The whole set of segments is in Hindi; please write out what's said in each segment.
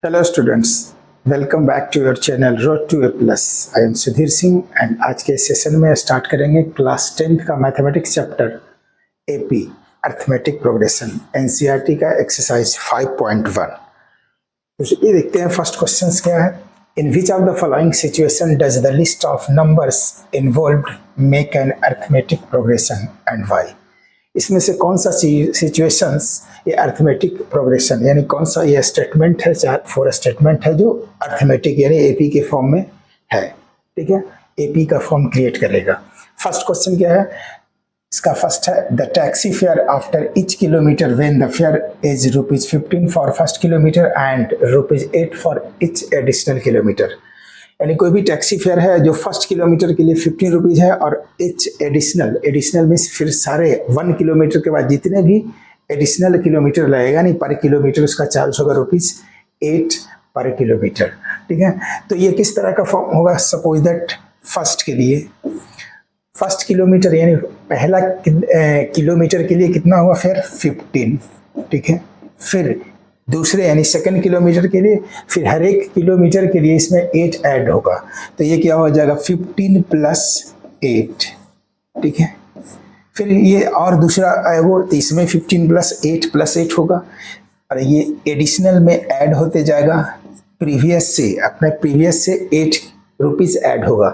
Hello students, welcome back to your channel road to A plus. I am Sudhir Singh and आज के सेशन में स्टार्ट करेंगे क्लास 10th का mathematics chapter AP arithmetic progression NCERT का एक्सरसाइज 5.1। तो ये देखते हैं फर्स्ट क्वेश्चन क्या है। In which of the following situation does the list of numbers involved make an arithmetic progression and why. इसमें से कौन सा सिचुएशंस ये अर्थमेटिक प्रोग्रेशन यानी कौन सा ये स्टेटमेंट है, चाहे फोर स्टेटमेंट है जो अर्थमेटिक यानी एपी के फॉर्म में है। ठीक है, एपी का फॉर्म क्रिएट करेगा। फर्स्ट क्वेश्चन क्या है इसका? फर्स्ट है the taxi fare after each kilometre when the fair is ₹15 for first kilometre and ₹8 for each additional kilometre. यानी कोई भी टैक्सी फेयर है जो फर्स्ट किलोमीटर के लिए 15 रुपीज़ है और एच एडिशनल मीन्स फिर सारे 1 किलोमीटर के बाद जितने भी एडिशनल किलोमीटर लगेगा नहीं पर किलोमीटर उसका चार्ज होगा ₹8 पर किलोमीटर। ठीक है, तो ये किस तरह का फॉर्म होगा? सपोज दैट फर्स्ट किलोमीटर यानी पहला किलोमीटर के लिए कितना हुआ फेयर? 15। ठीक है, फिर दूसरे यानी सेकंड किलोमीटर के लिए फिर हर एक किलोमीटर के लिए इसमें 8 ऐड होगा, तो ये क्या हो जाएगा 15 + 8। ठीक है, फिर ये और दूसरा आएगा तो इसमें 15 + 8 होगा और ये एडिशनल में ऐड होते जाएगा प्रीवियस से, अपने प्रीवियस से 8 रुपीज़ ऐड होगा।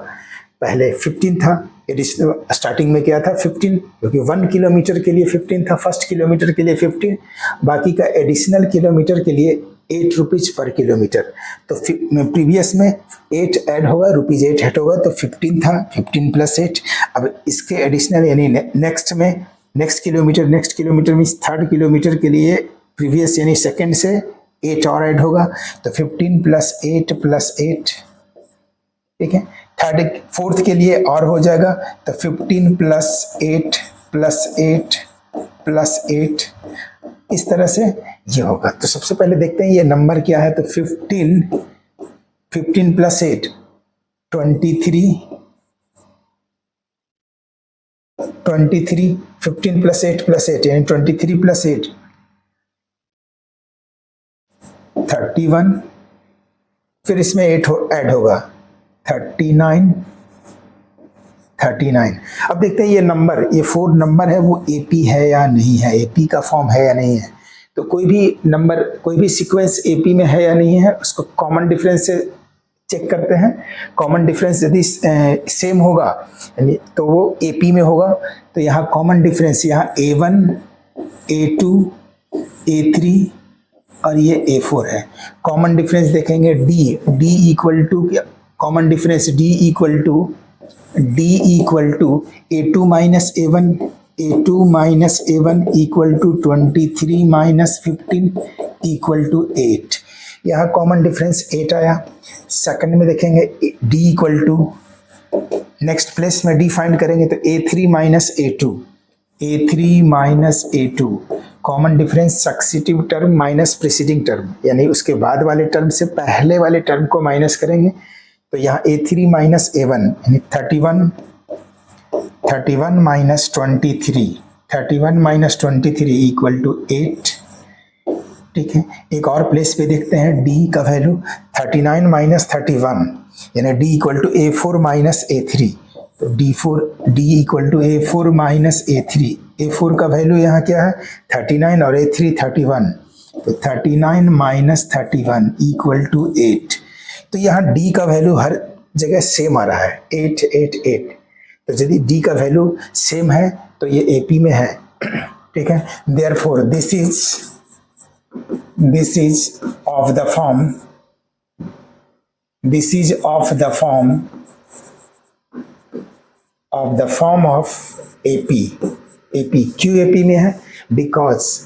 पहले 15 था, एडिशनल स्टार्टिंग में क्या था 15, क्योंकि 1 किलोमीटर के लिए 15 था, फर्स्ट किलोमीटर के लिए 15, बाकी का एडिशनल किलोमीटर के लिए 8 रुपीज़ पर किलोमीटर। तो प्रीवियस में 8 ऐड होगा, ₹8 ऐड होगा, तो 15 था, 15 + 8। अब इसके एडिशनल यानी next kilometre means third kilometre के लिए प्रीवियस यानी सेकेंड से 8 और ऐड होगा, तो 15 + 8 + 8। ठीक है, फोर्थ के लिए और हो जाएगा तो 15 + 8 + 8 + 8 इस तरह से ये होगा। तो सबसे पहले देखते हैं ये नंबर क्या है। तो 15 + 8 23 15 + 8 + 8 यानी 23 + 8 31, फिर इसमें 8 ऐड होगा 39। अब देखते हैं ये नंबर, ये 4 नंबर है वो एपी है या नहीं है, एपी का फॉर्म है या नहीं है। तो कोई भी नंबर, कोई भी सीक्वेंस एपी में है या नहीं है उसको कॉमन डिफरेंस से चेक करते हैं। कॉमन डिफरेंस यदि सेम होगा यानी तो वो एपी में होगा। तो यहाँ कॉमन डिफरेंस यहाँ A1 A2 A3 और ये A4 है। कॉमन डिफरेंस देखेंगे D इक्वल टू क्या? Common difference D equal to A2 - A1 equal to 23 - 15 equal to 8। यहाँ कॉमन डिफरेंस 8 आया। सेकंड में देखेंगे D equal to, next place में D फाइंड करेंगे तो A3 - A2 common difference successive term minus preceding term यानी उसके बाद वाले टर्म से पहले वाले टर्म को माइनस करेंगे। तो यहाँ A3 - A1 यानी 31 - 23 इक्वल टू 8। ठीक है, एक और प्लेस पे देखते हैं D का वैल्यू 39 - 31 यानी D equal to A4 - A3। तो D equal to A4 - A3। A4 का वैल्यू यहाँ क्या है 39 और A3 31, तो 39 - 31 इक्वल टू 8। तो यहाँ D का वैल्यू हर जगह सेम आ रहा है 8 8 8। तो यदि D का वैल्यू सेम है तो ये एपी में है। ठीक है, therefore this is of the form of AP. क्यों एपी में है? Because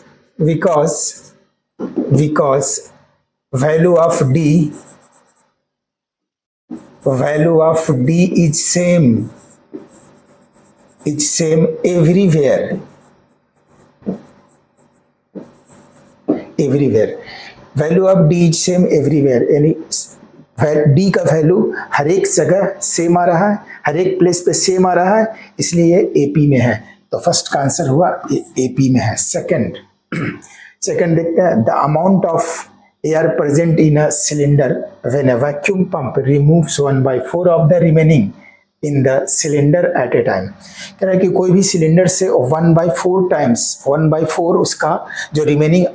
value of D is same everywhere। Value of D is same everywhere यानी D का वैल्यू हर एक जगह सेम आ रहा है, हर एक प्लेस पे सेम आ रहा है, इसलिए ये एपी में है। तो फर्स्ट का आंसर हुआ एपी में है। सेकंड देखते हैं the amount of air present in a cylinder when a vacuum pump removes 1/4 of the remaining in the cylinder at a time। कह रहा है कि कोई भी सिलेंडर से 1/4 टाइम्स 1/4 उसका जो रिमेनिंग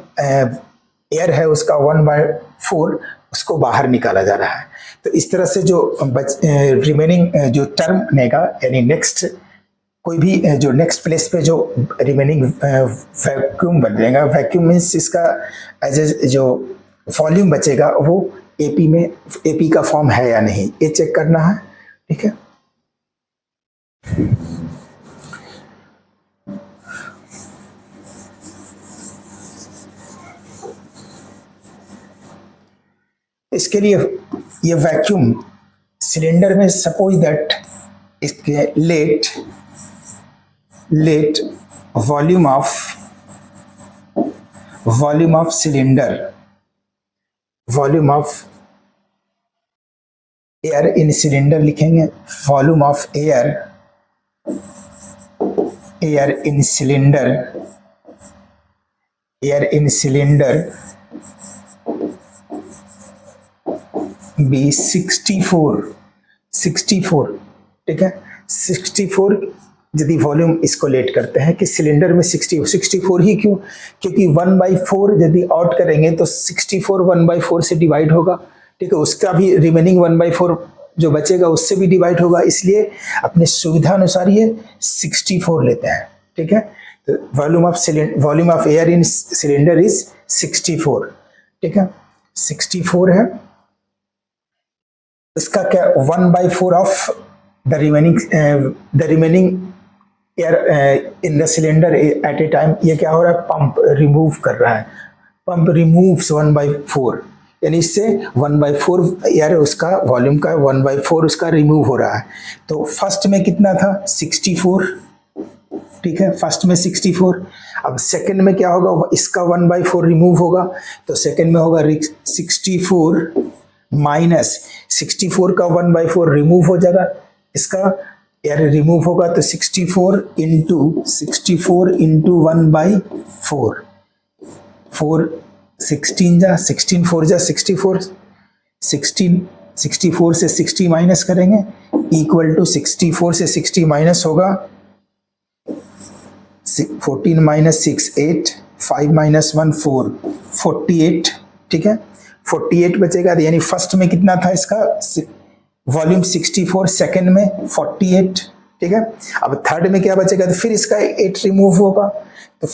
एयर है उसका 1/4 उसको बाहर निकाला जा रहा है। तो इस तरह से जो रिमेनिंग जो टर्म बनेगा यानी नेक्स्ट कोई भी जो नेक्स्ट प्लेस पे जो रिमेनिंग वैक्यूम बन जाएगा, वैक्यूम मीन्स इसका एज ए जो वॉल्यूम बचेगा वो एपी में एपी का फॉर्म है या नहीं ये चेक करना है। ठीक है, इसके लिए ये वैक्यूम सिलेंडर में सपोज दैट इसके let volume of cylinder volume of air in cylinder लिखेंगे, volume of air in cylinder be 64। ठीक है, 64 यदि वॉल्यूम इसको लेट करते हैं कि सिलेंडर में 64 ही क्यों, क्योंकि 1/4 यदि आउट करेंगे तो 64 1/4 से डिवाइड होगा। ठीक है, उसका भी रिमेनिंग 1/4 जो बचेगा उससे भी डिवाइड होगा, इसलिए अपने सुविधा अनुसार ये 64 लेते हैं। ठीक है, तो volume of air in cylinder is 64। ठीक है, 64 है, इसका क्या 1/4 of the remaining air in the cylinder eight A time, ये क्या हो रहा है, पंप रिमूव कर रहा है, पंप रिमूव्स 1/4 यानी इससे 1/4 एयर उसका वॉल्यूम का 1/4 उसका रिमूव हो रहा है। तो फर्स्ट में कितना था 64। ठीक है, फर्स्ट में 64। अब सेकंड में क्या होगा, इसका 1/4 रिमूव होगा, तो सेकंड में होगा 64 माइनस 64 का 1/4 रिमूव हो जाएगा, इसका एयर रिमूव होगा, तो 64 इंटू 1/4 4 16 जा 16 4 जा 64 64 से 60 माइनस करेंगे इक्वल टू 64 से 60 माइनस होगा 14 माइनस 6 8 5 माइनस 1 4 48। ठीक है, 48 बचेगा, यानी फर्स्ट में कितना था इसका वॉल्यूम 64, सेकंड में 48। ठीक है, अब थर्ड में क्या बचेगा, तो फिर इसका 8 रिमूव होगा, तो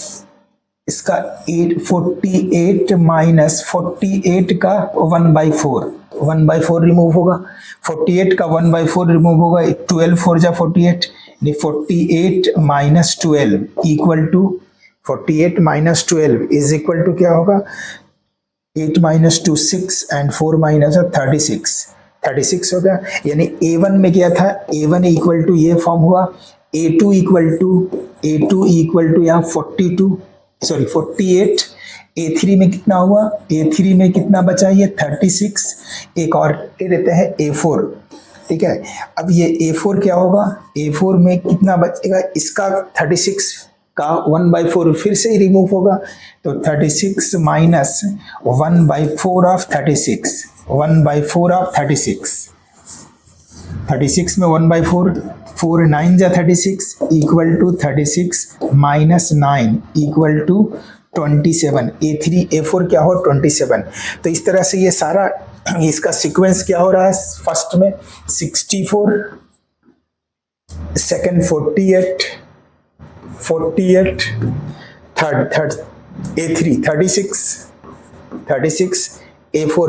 इसका 48 माइनस 48 का 1/4 रिमूव होगा, 48 का 1/4 रिमूव होगा, 12 4 जा 48 यानी 48 minus 12 equal to 48 minus 12 is equal to क्या होगा 8 माइनस 2 6 एंड 4 माइनस 36 हो गया। यानी A1 में क्या था, A1 इक्वल टू ये फॉर्म हुआ, A2 इक्वल टू यहाँ 48, A3 में कितना हुआ, A3 में कितना बचा, ये 36, एक और ले लेते हैं A4। ठीक है, अब ये A4 क्या होगा, A4 में कितना बचेगा, इसका 36 का 1/4 फिर से ही रिमूव होगा, तो 36 माइनस 1/4 ऑफ 36 36 में 1/4 4 9 जा 36 equal to 36 minus 9 equal to 27। A3 A4 क्या हो 27। तो इस तरह से ये सारा इसका सीक्वेंस क्या हो रहा है, फर्स्ट में 64, सेकंड 48, थर्ड A3 36, A4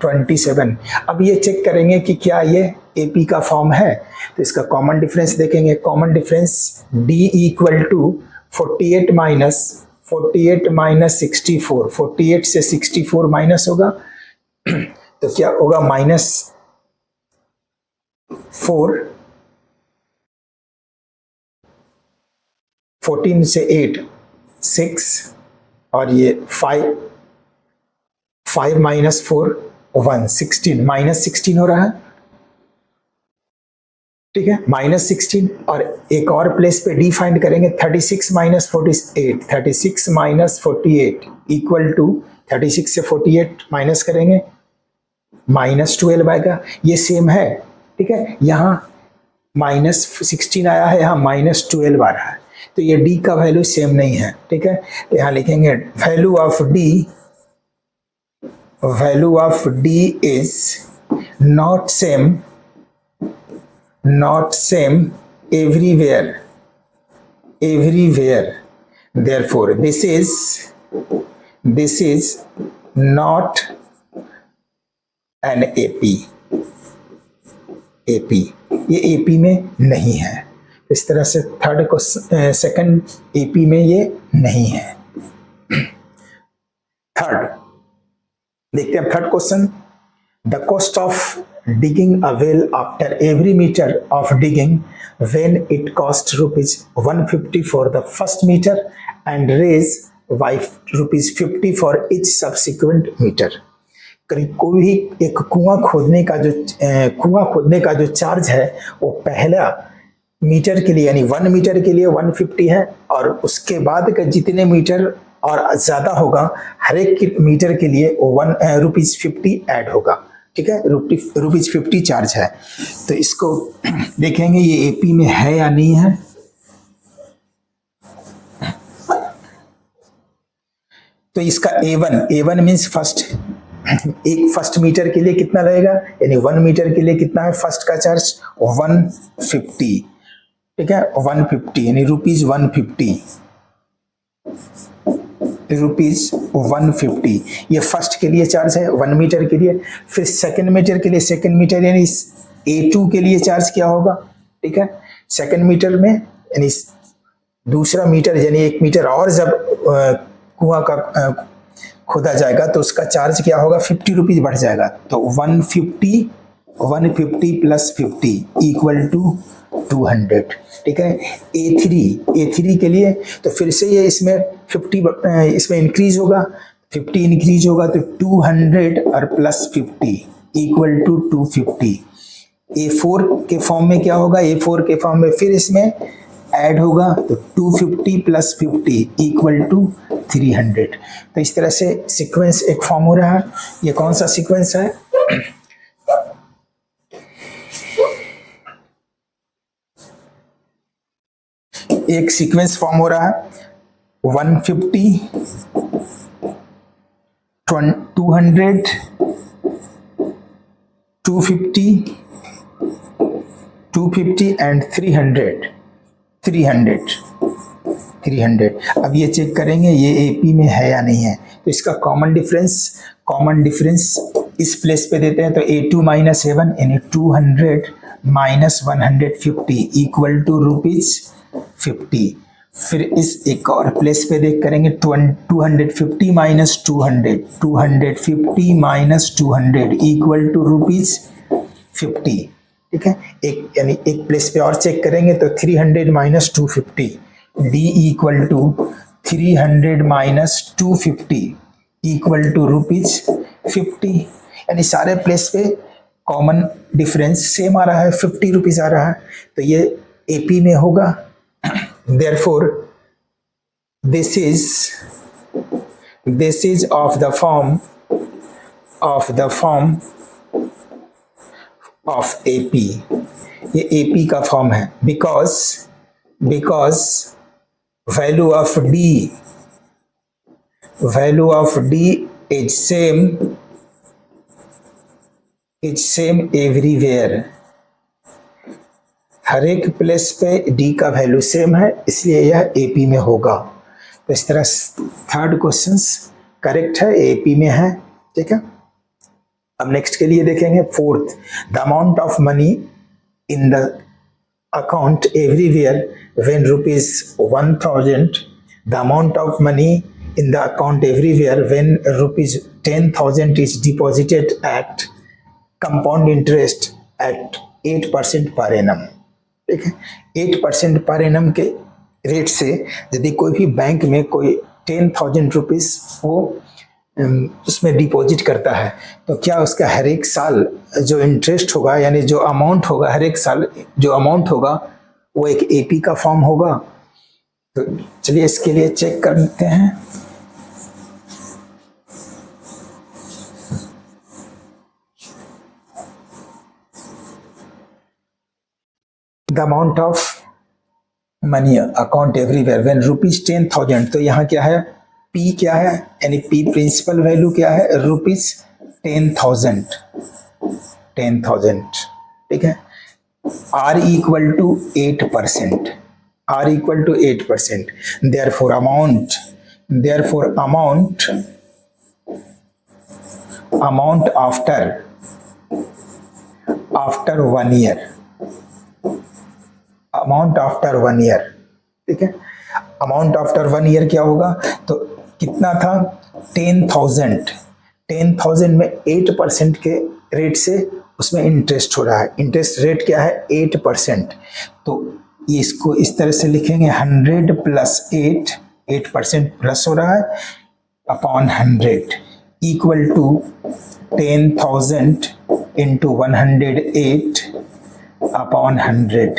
27। अब ये चेक करेंगे कि क्या ये AP का फॉर्म है, तो इसका कॉमन डिफरेंस देखेंगे, common difference D equal to 48 minus 64, 48 से 64 माइनस होगा तो क्या होगा माइनस 4, 14 से 8 6 और ये 5 माइनस 4 1 16 माइनस 16 हो रहा है। ठीक है, माइनस 16 और एक और प्लेस पे डी फाइंड करेंगे 36 माइनस 48 इक्वल टू 36 से 48 माइनस करेंगे, -12 आएगा, ये सेम है, ठीक है। यहाँ -16 आया है, यहाँ -12 आ रहा है, तो ये डी का वैल्यू सेम नहीं है, ठीक है। तो यहाँ लिखेंगे value of D is not same everywhere, therefore this is not an AP, ये AP में नहीं है। इस तरह से थर्ड को सेकंड AP में ये नहीं है। थर्ड देखते हैं third question, the cost of digging a well after every meter of digging when it cost ₹150 for the first meter and raise by ₹50 for each subsequent meter। कोई भी एक कुआं खोदने का जो चार्ज है वो पहला मीटर के लिए यानी 1 मीटर के लिए 150 है, और उसके बाद का जितने मीटर और ज़्यादा होगा हर एक मीटर के लिए ₹50 ऐड होगा, ठीक है। ₹50 चार्ज है। तो इसको देखेंगे ये एपी में है या नहीं है। तो इसका A1 मीन्स फर्स्ट मीटर के लिए कितना रहेगा, यानी 1 मीटर के लिए कितना है फर्स्ट का चार्ज 150, ठीक है। 150 यानी ₹150 ये फर्स्ट के लिए चार्ज है 1 मीटर के लिए। फिर सेकंड मीटर के लिए, सेकंड मीटर यानी A2 के लिए चार्ज क्या होगा, ठीक है। सेकंड मीटर में यानी दूसरा मीटर यानी 1 मीटर और जब कुआं का खोदा जाएगा तो उसका चार्ज क्या होगा, ₹50 बढ़ जाएगा। तो 150 प्लस 50 इक्वल टू 200, ठीक है। A3 के लिए तो फिर से ये इसमें 50 इसमें इंक्रीज होगा, 50 इंक्रीज होगा तो 200 और प्लस 50 इक्वल टू 250। A4 के फॉर्म में क्या होगा, A4 के फॉर्म में फिर इसमें ऐड होगा तो 250 प्लस 50 इक्वल टू 300। तो इस तरह से सीक्वेंस एक फॉर्म हो रहा है। ये कौन सा सीक्वेंस है, एक सीक्वेंस फॉर्म हो रहा है 150 200 250 एंड 300। अब ये चेक करेंगे ये एपी में है या नहीं है। तो इसका कॉमन डिफरेंस इस प्लेस पे देते हैं, तो A2 माइनस A1 यानी 200 माइनस 150 इक्वल टू ₹50। फिर इस एक और प्लेस पे देख करेंगे 250 माइनस 250 माइनस 200 इक्वल टू ₹50, ठीक है। एक यानी एक प्लेस पे और चेक करेंगे तो 300 minus 250 D equal to 300 minus 250 equal to ₹50, यानी सारे प्लेस पे कॉमन डिफरेंस सेम आ रहा है, ₹50 आ रहा है। तो ये एपी में होगा। Therefore this is of the form of AP, ये AP का फॉर्म है because value of D is same everywhere, हर एक प्लेस पे डी का वैल्यू सेम है, इसलिए यह एपी में होगा। तो इस तरह थर्ड क्वेश्चंस करेक्ट है, एपी में है, ठीक है। अब नेक्स्ट के लिए देखेंगे fourth, the amount of money in the account everywhere when ₹1000, the amount of money in the account everywhere when ₹10,000 is deposited at compound interest at 8% per annum, ठीक है। 8% पर एनम के रेट से यदि कोई भी बैंक में कोई 10,000 रुपीज़ वो उसमें डिपॉजिट करता है तो क्या उसका हर एक साल जो इंटरेस्ट होगा यानी जो अमाउंट होगा, हर एक साल जो अमाउंट होगा वो एक एपी का फॉर्म होगा। तो चलिए इसके लिए चेक करते हैं। The amount of money account everywhere when rupees 10,000, तो यहाँ क्या है, पी क्या है, यानी पी प्रिंसिपल वैल्यू क्या है, रुपीज 10,000, 10,000, ठीक है। R equal to 8%, R equal to 8%, therefore amount after 1 year, amount after 1 year, ठीक है। अमाउंट आफ्टर 1 ईयर क्या होगा, तो कितना था, 10,000, 10,000 में 8% के रेट से उसमें इंटरेस्ट हो रहा है, इंटरेस्ट रेट क्या है, 8%, तो ये इसको इस तरह से लिखेंगे 100 प्लस 8% प्लस हो रहा है upon 100 equal to 10,000 into 108 upon 100,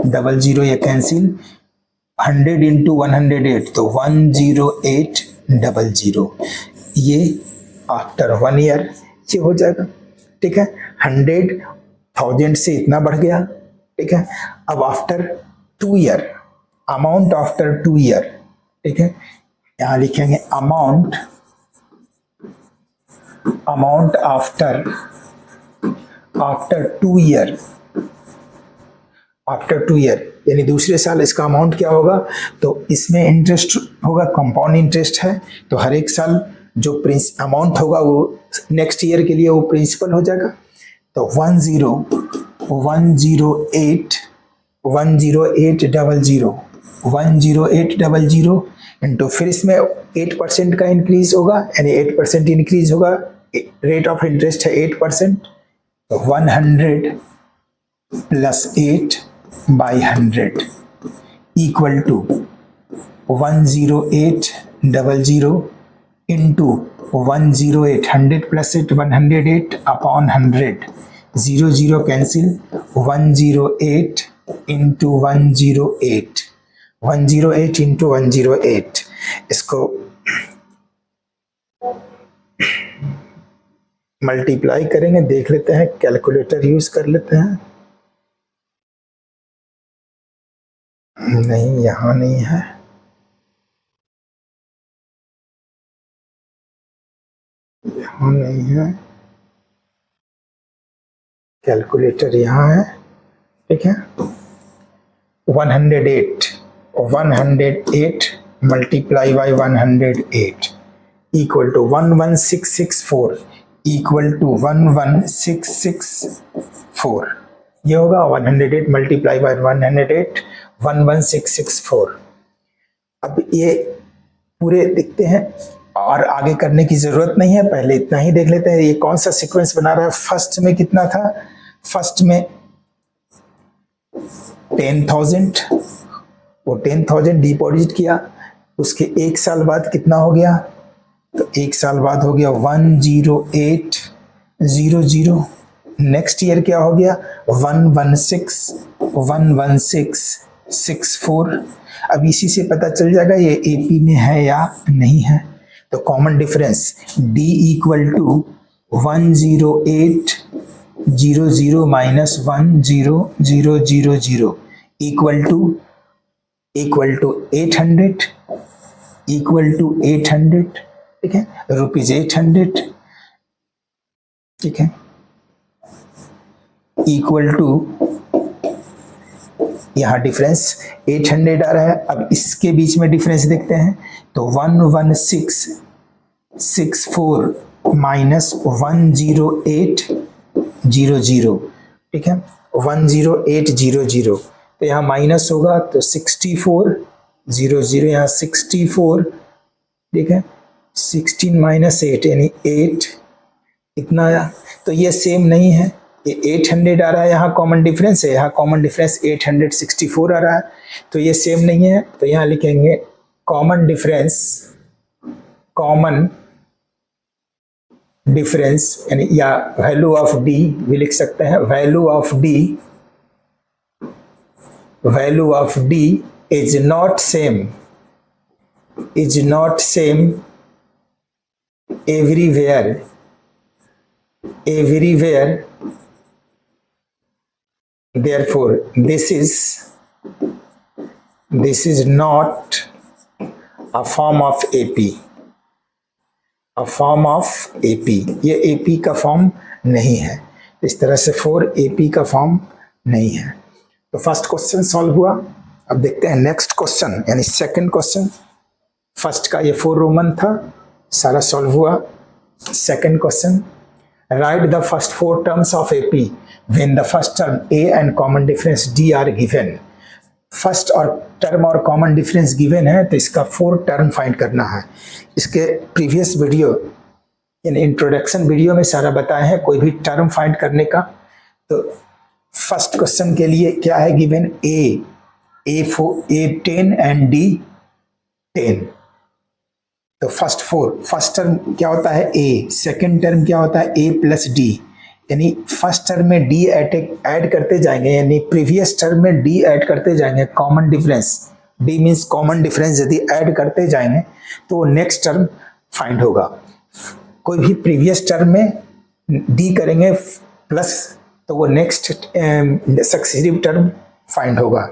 double zero ये कैंसिल, 100 इंटू 108 तो 10800, ये आफ्टर 1 ईयर ये हो जाएगा, ठीक है। 100,000 से इतना बढ़ गया, ठीक है। अब after 2 year, amount after 2 year, ठीक है, यहाँ लिखेंगे amount after 2 year, after 2 year यानी दूसरे साल इसका अमाउंट क्या होगा, तो इसमें इंटरेस्ट होगा, कंपाउंड इंटरेस्ट है, तो हर एक साल जो अमाउंट होगा वो नेक्स्ट ईयर के लिए वो प्रिंसिपल हो जाएगा, तो 10800 इंटू फिर इसमें 8% का इंक्रीज होगा, यानी 8% इंक्रीज होगा, रेट ऑफ इंटरेस्ट है 8%, तो 100 plus 8 by 100 equal to 10800 into 108, 100 plus 8 108 upon 100, 0 cancel, 108 into 108, 108 into 108, इसको मल्टीप्लाई करेंगे, देख लेते हैं, कैलकुलेटर यूज कर लेते हैं, नहीं यहाँ नहीं है, यहाँ नहीं है, कैलकुलेटर यहाँ है, ठीक है। 108 multiply by 108 equal to 11664 equal to 11664, ये होगा 108 मल्टीप्लाई बाई 108 11664। अब ये पूरे देखते हैं और आगे करने की जरूरत नहीं है, पहले इतना ही देख लेते हैं ये कौन सा सीक्वेंस बना रहा है। फर्स्ट में कितना था, फर्स्ट में 10,000, वो 10,000 डिपॉजिट किया, उसके एक साल बाद कितना हो गया, तो एक साल बाद हो गया 10800, नेक्स्ट ईयर क्या हो गया 11664। अब इसी से पता चल जाएगा ये एपी में है या नहीं है, तो common difference D equal to 10800 minus 10000 equal to 800, ठीक है, रुपीज 800, ठीक है, इक्वल टू, यहाँ डिफरेंस 800 आ रहा है। अब इसके बीच में डिफरेंस देखते हैं, तो 11664 माइनस 10800, ठीक है, 10800, तो यहाँ माइनस होगा तो 6400, यहाँ 64, ठीक है, 16 माइनस 8 यानी 8, इतना आया, तो ये सेम नहीं है, ये 800 आ रहा है, यहाँ कॉमन डिफरेंस है, यहाँ कॉमन डिफरेंस 864 आ रहा है, तो ये सेम नहीं है, तो यहाँ लिखेंगे कॉमन डिफरेंस यानी या वैल्यू ऑफ डी भी लिख सकते हैं, value of D is not same everywhere therefore this is not a form of AP, a form of AP, ये AP का फॉर्म नहीं है। इस तरह से 4 AP का फॉर्म नहीं है। तो फर्स्ट क्वेश्चन सॉल्व हुआ। अब देखते हैं नेक्स्ट क्वेश्चन, यानी सेकंड क्वेश्चन। फर्स्ट का ये 4 रोमन था, सारा सॉल्व हुआ। Second question, write the first 4 terms of AP when the first term A and common difference D are given. First और टर्म और कॉमन डिफरेंस गिवन है, तो इसका 4 टर्म फाइंड करना है। इसके प्रीवियस वीडियो यानी इंट्रोडक्शन वीडियो में सारा बताए हैं कोई भी टर्म फाइंड करने का। तो फर्स्ट क्वेश्चन के लिए क्या है गिवन, A 10 एंड D 10। तो फर्स्ट टर्म क्या होता है A, सेकेंड टर्म क्या होता है A प्लस D, यानी फर्स्ट टर्म में D ऐड करते जाएंगे, यानी प्रीवियस टर्म में D ऐड करते जाएंगे। Common difference, D means common difference, यदि ऐड करते जाएंगे तो नेक्स्ट टर्म फाइंड होगा। कोई भी प्रीवियस टर्म में D करेंगे प्लस, तो वो नेक्स्ट सक्सेसिव टर्म फाइंड होगा।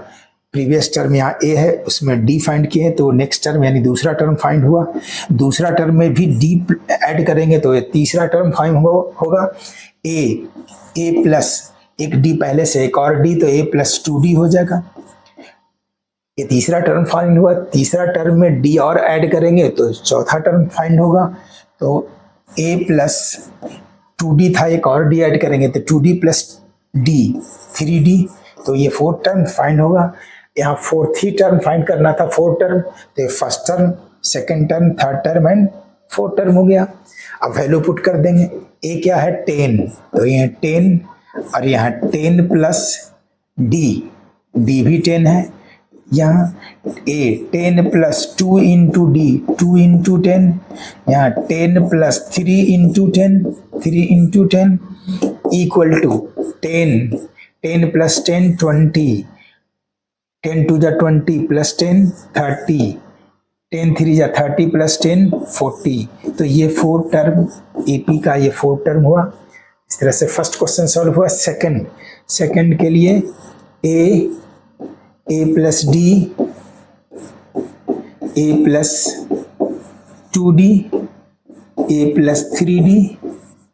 प्रीवियस टर्म यहाँ A है, उसमें D फाइंड किए, तो नेक्स्ट टर्म यानी दूसरा टर्म फाइंड हुआ। दूसरा टर्म में भी D ऐड करेंगे तो ये तीसरा टर्म फाइंड होगा। A प्लस एक D पहले से एक और D, तो A प्लस 2D हो जाएगा। ये तीसरा टर्म फाइंड हुआ। तीसरा टर्म में D और ऐड करेंगे तो चौथा टर्म फाइंड होगा। तो A प्लस 2D था, एक और D ऐड करेंगे तो 2D प्लस D 3D, तो ये 4th टर्म फाइंड होगा। यहाँ 4th ही टर्म फाइंड करना था, 4th टर्म, तो ये first term, second term, third term and 4th term हो गया। अब वैल्यू पुट कर देंगे। A क्या है 10, तो ये 10 और यहाँ 10 प्लस D भी 10 है। यहाँ A 10 plus 2 into D 2 into 10, यहाँ 10 plus 3 into 10 equal to 10 plus 10 20, 10 two जा 20 प्लस 10 30, 10 3 जा 30 प्लस 10 40। तो ये 4 टर्म AP का ये 4 टर्म हुआ। इस तरह से फर्स्ट क्वेश्चन सॉल्व हुआ। सेकंड के लिए A plus D, A plus 2D, A plus 3D,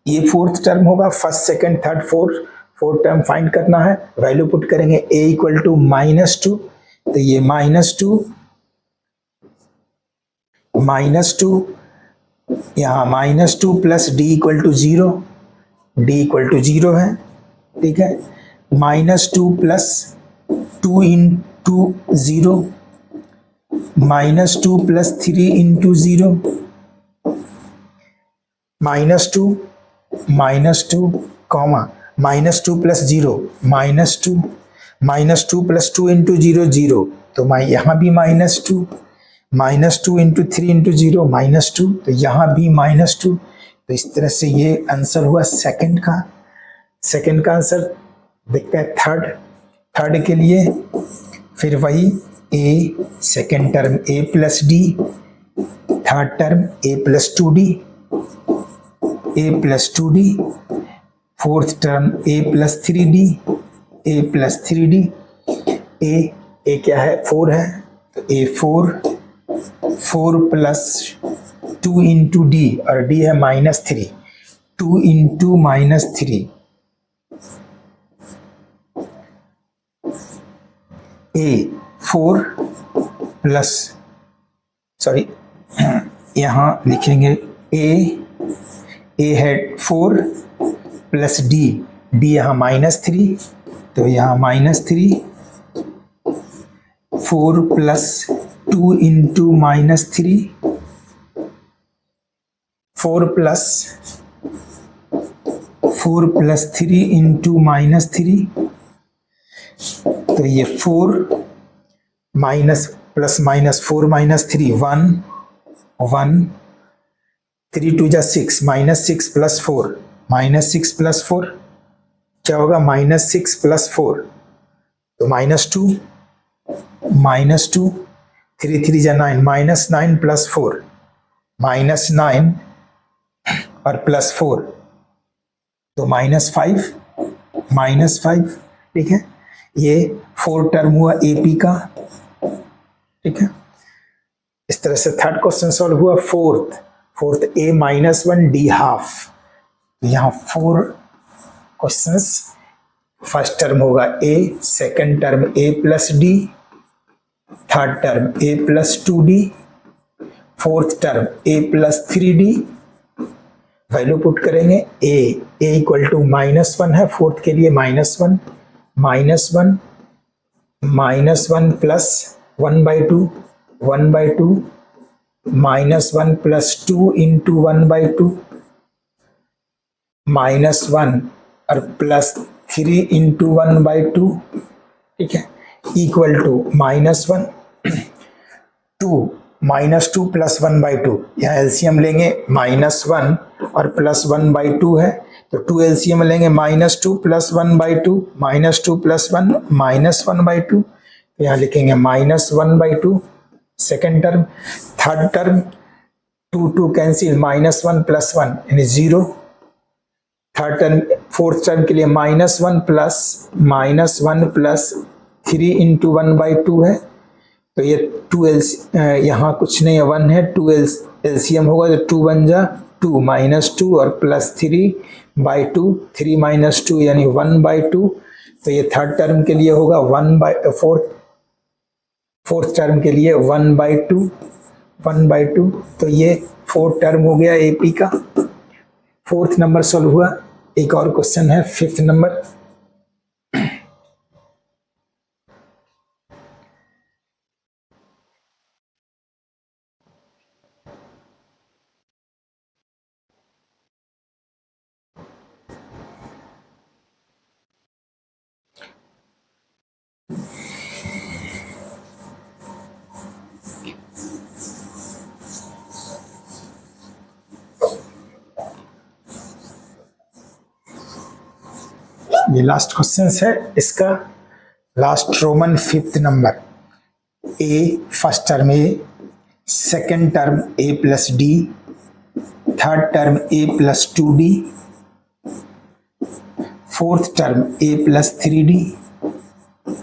ये 4th टर्म होगा। First second third fourth term find करना है। वैल्यू पुट करेंगे A इक्वल टू -2, तो ये -2 यहाँ -2 plus D equal to 0, D equal to 0 है, ठीक है। -2 plus 2 into 0, -2 plus 3 into 0, -2 comma -2 plus 0, -2 plus 2 into 0 0, तो यहाँ भी -2 इंटू 3 इंटू 0 -2, तो यहाँ भी -2। तो इस तरह से ये आंसर हुआ सेकंड का आंसर। देखते हैं थर्ड के लिए, फिर वही A second term A plus D, third term A plus 2D, fourth term A plus 3D, A क्या है 4 है, तो A 4 प्लस 2 इंटू D, और D है -3, 2 इंटू -3, A 4 प्लस, सॉरी यहाँ लिखेंगे A है 4 प्लस D यहाँ -3, तो यहाँ -3, 4 प्लस 2 इंटू -3, 4 प्लस 3 इंटू -3, तो ये 4 माइनस प्लस माइनस 4 माइनस 3 1 3 2 जा 6 -6 प्लस 4 क्या होगा -6 प्लस 4, तो -2 3 3 जा 9 -9 प्लस 4 -9 और प्लस 4, तो -5, ठीक है। ये 4 टर्म हुआ AP का, ठीक है। इस तरह से थर्ड क्वेश्चन सॉल्व हुआ। Fourth A -1 D half. तो यहाँ 4 क्वेश्चंस, फर्स्ट टर्म होगा A, second term A plus D, third term A plus 2D, fourth term A plus 3D। Value put करेंगे। A इक्वल टू -1 है, फोर्थ के लिए -1 प्लस 1/2 1/2 -1 प्लस 2 इंटू 1/2 -1 और प्लस 3 इंटू 1/2, ठीक है, इक्वल टू -1 2 प्लस 1/2। यहाँ एलसीएम लेंगे, -1 और प्लस 1/2 है, तो 2 एलसीएम लेंगे, -2 प्लस 1/2, -2 प्लस 1 -1/2। यहाँ लिखेंगे -1/2 second term. Third term 2 cancel, -1 plus 1 यानी 0। थर्ड टर्म फोर्थ टर्म के लिए -1 प्लस 3 इंटू 1/2 है, तो ये 2 यहाँ कुछ नहीं है, 1 है, 2 एलसीएम होगा तो 2 बन जा 2 -2 और प्लस 3/2, 3 - 2 यानी 1/2। तो ये थर्ड टर्म के लिए होगा फोर्थ टर्म के लिए 1/2। तो ये फोर्थ टर्म हो गया AP का। फोर्थ नंबर सॉल्व हुआ। एक और क्वेश्चन है, फिफ्थ नंबर। ये लास्ट क्वेश्चन है इसका, last Roman fifth number. A first term A, second term A plus D, third term A plus 2D, fourth term A plus 3D,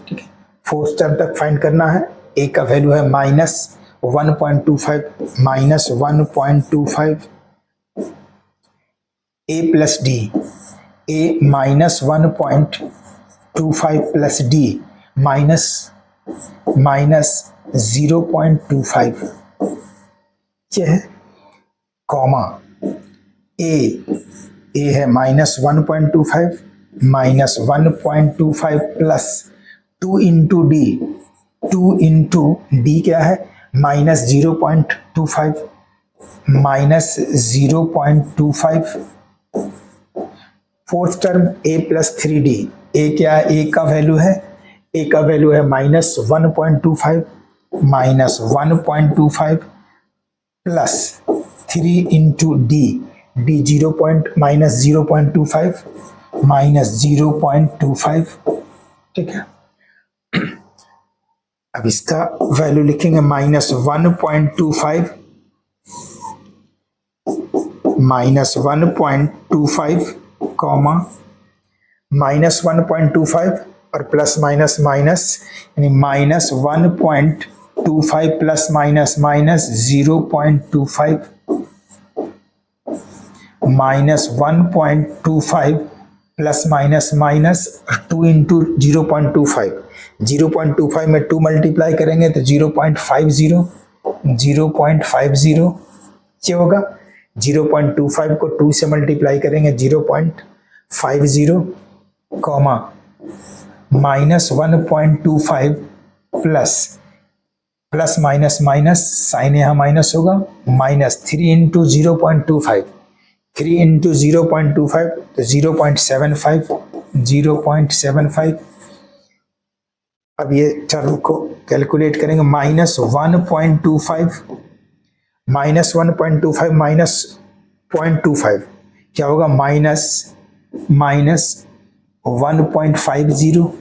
ठीक है। फोर्थ टर्म तक फाइंड करना है। A का वैल्यू है -1.25 A plus D, A -1.25 plus D -0.25, यह है कॉमा A है -1.25 plus 2 into D, 2 into D क्या है -0.25 fourth term A plus 3D। A क्या है, A का वैल्यू है -1.25 प्लस 3 इंटू D, -0.25 ठीक है। अब इसका वैल्यू लिखेंगे -1.25 कॉमा -1.25 और प्लस माइनस माइनस यानी -1.25 plus minus -0.25 -1.25 plus minus 2 into 0.25 में 2 मल्टीप्लाई करेंगे तो 0.50 क्या होगा। 0.25 को 2 से मल्टीप्लाई करेंगे 0.50 कॉमा -1.25 प्लस माइनस साइन यहाँ माइनस होगा -3 इंटू 0.25 3 इंटू 0.25 तो 0.75। अब ये टर्म को कैलकुलेट करेंगे -1.25 -0.25 क्या होगा -1.50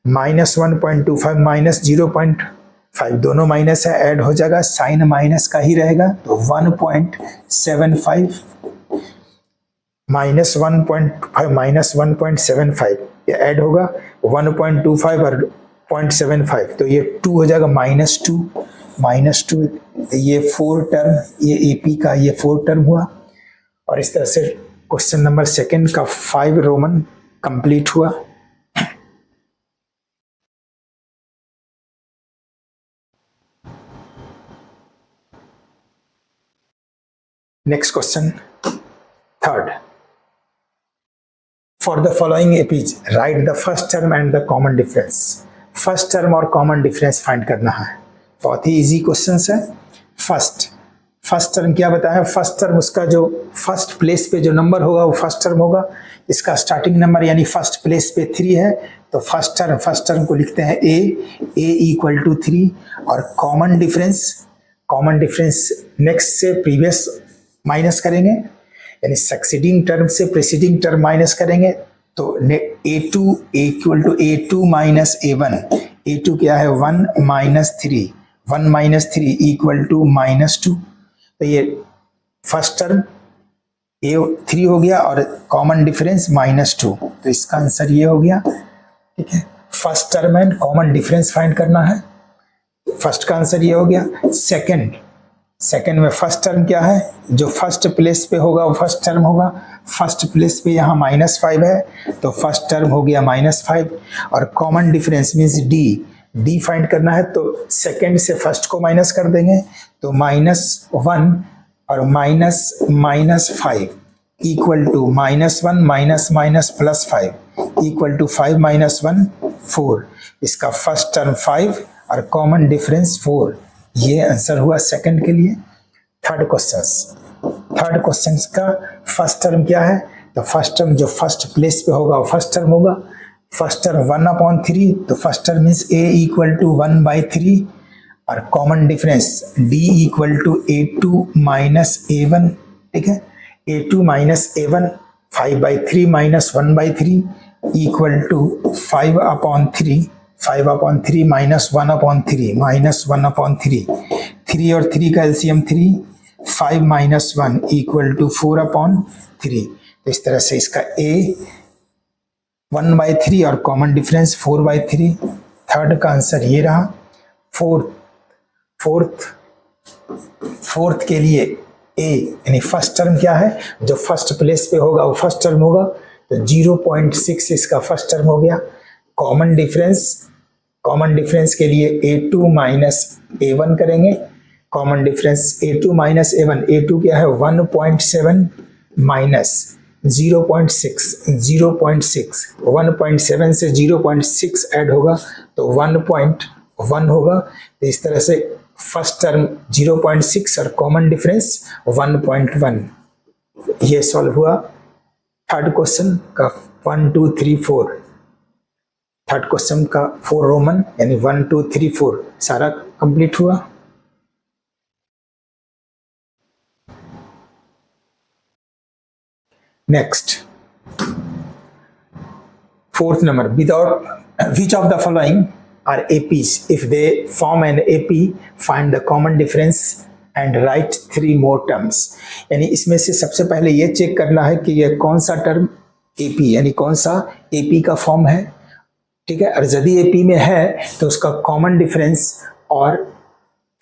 -1.25 -0.5 दोनों माइनस है, ऐड हो जाएगा, साइन माइनस का ही रहेगा तो 1.75 -1.5 -1.75 ये ऐड होगा 1.25 और 0.75, तो ये 2 हो जाएगा, -2, ये 4 टर्म, ये AP का ये 4 टर्म हुआ। और इस तरह से क्वेश्चन नंबर 2 का 5 रोमन कंप्लीट हुआ। Next question 3rd, for the following APs right the first term and the common difference. First term और कॉमन डिफरेंस फाइंड करना है। बहुत ही इजी क्वेश्चन है। फर्स्ट टर्म क्या बताया? फर्स्ट टर्म उसका जो फर्स्ट प्लेस पे जो नंबर होगा वो फर्स्ट टर्म होगा। इसका स्टार्टिंग नंबर यानी फर्स्ट प्लेस पे 3 है, तो फर्स्ट टर्म को लिखते हैं a इक्वल टू 3। और कॉमन डिफरेंस नेक्स्ट से प्रीवियस माइनस करेंगे, यानी सक्सीडिंग टर्म से प्रीसीडिंग टर्म माइनस करेंगे, तो a2 equal to a2 minus a1। a2 क्या है? 1 माइनस 3 इक्वल टू -2। तो ये फर्स्ट टर्म a3 हो गया और कॉमन डिफरेंस -2, तो इसका आंसर ये हो गया। ठीक है, first term and common difference find करना है। फर्स्ट का आंसर ये हो गया। सेकंड में फर्स्ट टर्म क्या है? जो फर्स्ट प्लेस पे होगा वो फर्स्ट टर्म होगा। फर्स्ट प्लेस पे यहाँ -5 है, तो फर्स्ट टर्म हो गया -5। और common difference means D find करना है, तो सेकंड से फर्स्ट को माइनस कर देंगे, तो -1 और -5 equal to -1 minus +5 equal to 5 - 1 4। इसका फर्स्ट टर्म 5 और कॉमन डिफरेंस 4। ये आंसर हुआ सेकंड के लिए। थर्ड क्वेश्चन का फर्स्ट टर्म क्या है? तो फर्स्ट टर्म जो फर्स्ट प्लेस पे होगा वो फर्स्ट टर्म होगा। फर्स्ट टर्म 1/3, तो first term means a equal to 1/3 और common difference d equal to a2 minus a1। ठीक है, a2 minus a1 5/3 minus 1/3 equal to 5/3 minus 1/3 3 और 3 का एलसीएम 3, 5 माइनस 1 इक्वल टू 4/3। तो इस तरह से इसका a 1/3 और कॉमन डिफरेंस 4/3। थर्ड का आंसर ये रहा। फोर्थ के लिए a यानी फर्स्ट टर्म क्या है? जो फर्स्ट प्लेस पे होगा वो फर्स्ट टर्म होगा, तो 0.6 इसका फर्स्ट टर्म हो गया। कॉमन डिफरेंस के लिए a2 माइनस a1 करेंगे। Common difference a2 minus a1, a2 क्या है? 1.7 माइनस 0.6 1.7 से 0.6 ऐड होगा तो 1.1 होगा। तो इस तरह से फर्स्ट टर्म 0.6 और कॉमन डिफरेंस 1.1। ये सॉल्व हुआ थर्ड क्वेश्चन का 1 2 3 4। थर्ड क्वेश्चन का 4 रोमन यानी 1 2 3 4 सारा कंप्लीट हुआ। Next 4th number, without which of the following are APs? If they form an AP find the common difference and write 3 more terms. यानी इसमें से सबसे पहले ये चेक करना है कि ये कौन सा टर्म AP यानी कौन सा AP का फॉर्म है। ठीक है, और यदि AP में है तो उसका कॉमन डिफरेंस और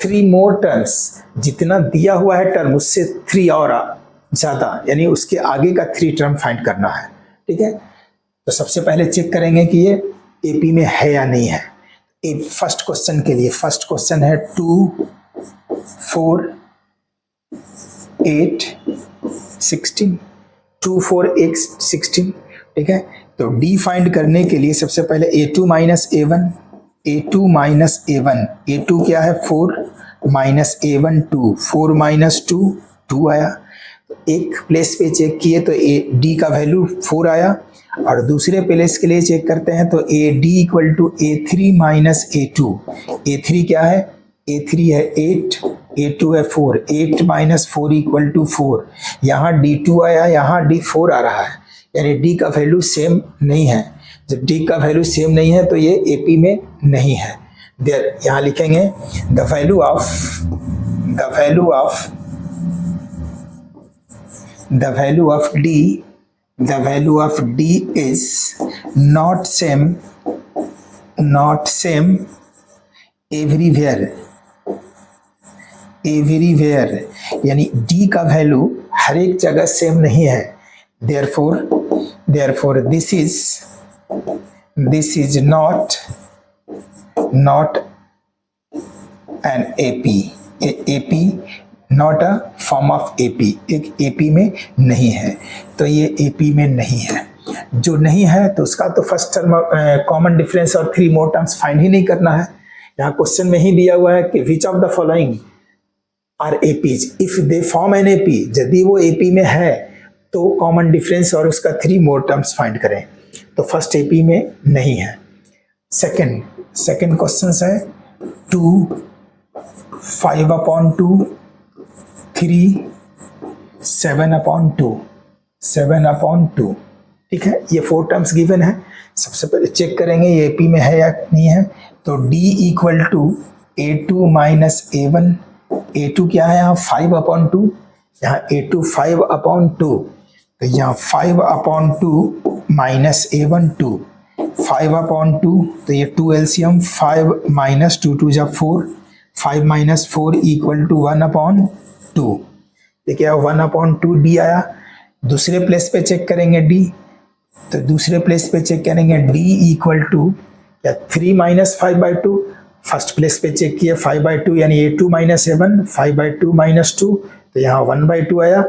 3 मोर टर्म्स, जितना दिया हुआ है टर्म उससे 3 और ज़्यादा यानी उसके आगे का 3 टर्म फाइंड करना है। ठीक है, तो सबसे पहले चेक करेंगे कि ये AP में है या नहीं है। फर्स्ट क्वेश्चन के लिए फर्स्ट क्वेश्चन है 2 4 8 16 2 4 8 16। ठीक है, तो D फाइंड करने के लिए सबसे पहले a2 माइनस a1, a2 क्या है? 4 माइनस a1 2, 4 माइनस 2 आया। तो एक प्लेस पे चेक किए तो D का वैल्यू 4 आया, और दूसरे प्लेस के लिए चेक करते हैं तो D equal to a3 minus a2। a3 क्या है? a3 है 8, a2 है 4, 8 माइनस 4 इक्वल टू 4। यहाँ D2 आया, यहाँ D4 आ रहा है, यानी D का वैल्यू सेम नहीं है। जब D का वैल्यू सेम नहीं है तो ये AP में नहीं है। देयर यहाँ लिखेंगे the value of D is not same not same everywhere, everywhere यानी डी का वैल्यू हर एक जगह सेम नहीं है। Therefore this is not an AP, AP not a form of AP, एक एपी में नहीं है, तो ये एपी में नहीं है। जो नहीं है तो उसका तो फर्स्ट टर्म कॉमन डिफरेंस और 3 मोर टर्म्स फाइंड ही नहीं करना है। यहाँ क्वेश्चन में ही दिया हुआ है कि which of the following are APs if they form an AP, यदि वो एपी में है तो कॉमन डिफरेंस और उसका 3 मोर टर्म्स फाइंड करें। तो फर्स्ट एपी में नहीं है। सेकंड क्वेश्चन है 2 5/2 3 7/2, ठीक है। ये 4 टर्म्स गिवन है। सबसे पहले चेक करेंगे ये एपी में है या नहीं है। तो D equal to A2 minus A1, A2 क्या है यहाँ 5/2, यहाँ A2 5/2, तो यहाँ 5/2 माइनस A1 2, 5/2, तो ये 2 एलसीएम 5 माइनस 2 2 जा 4, 5 माइनस 4 इक्वल टू 1/2। देखिए 1/2 D आया। दूसरे प्लेस पे चेक करेंगे D, तो दूसरे प्लेस पे चेक करेंगे D equal to 3 minus 5/2, first place पे चेक किया 5/2 यानी A2 माइनस A1, 5/2 माइनस 2, तो यहाँ 1/2 आया।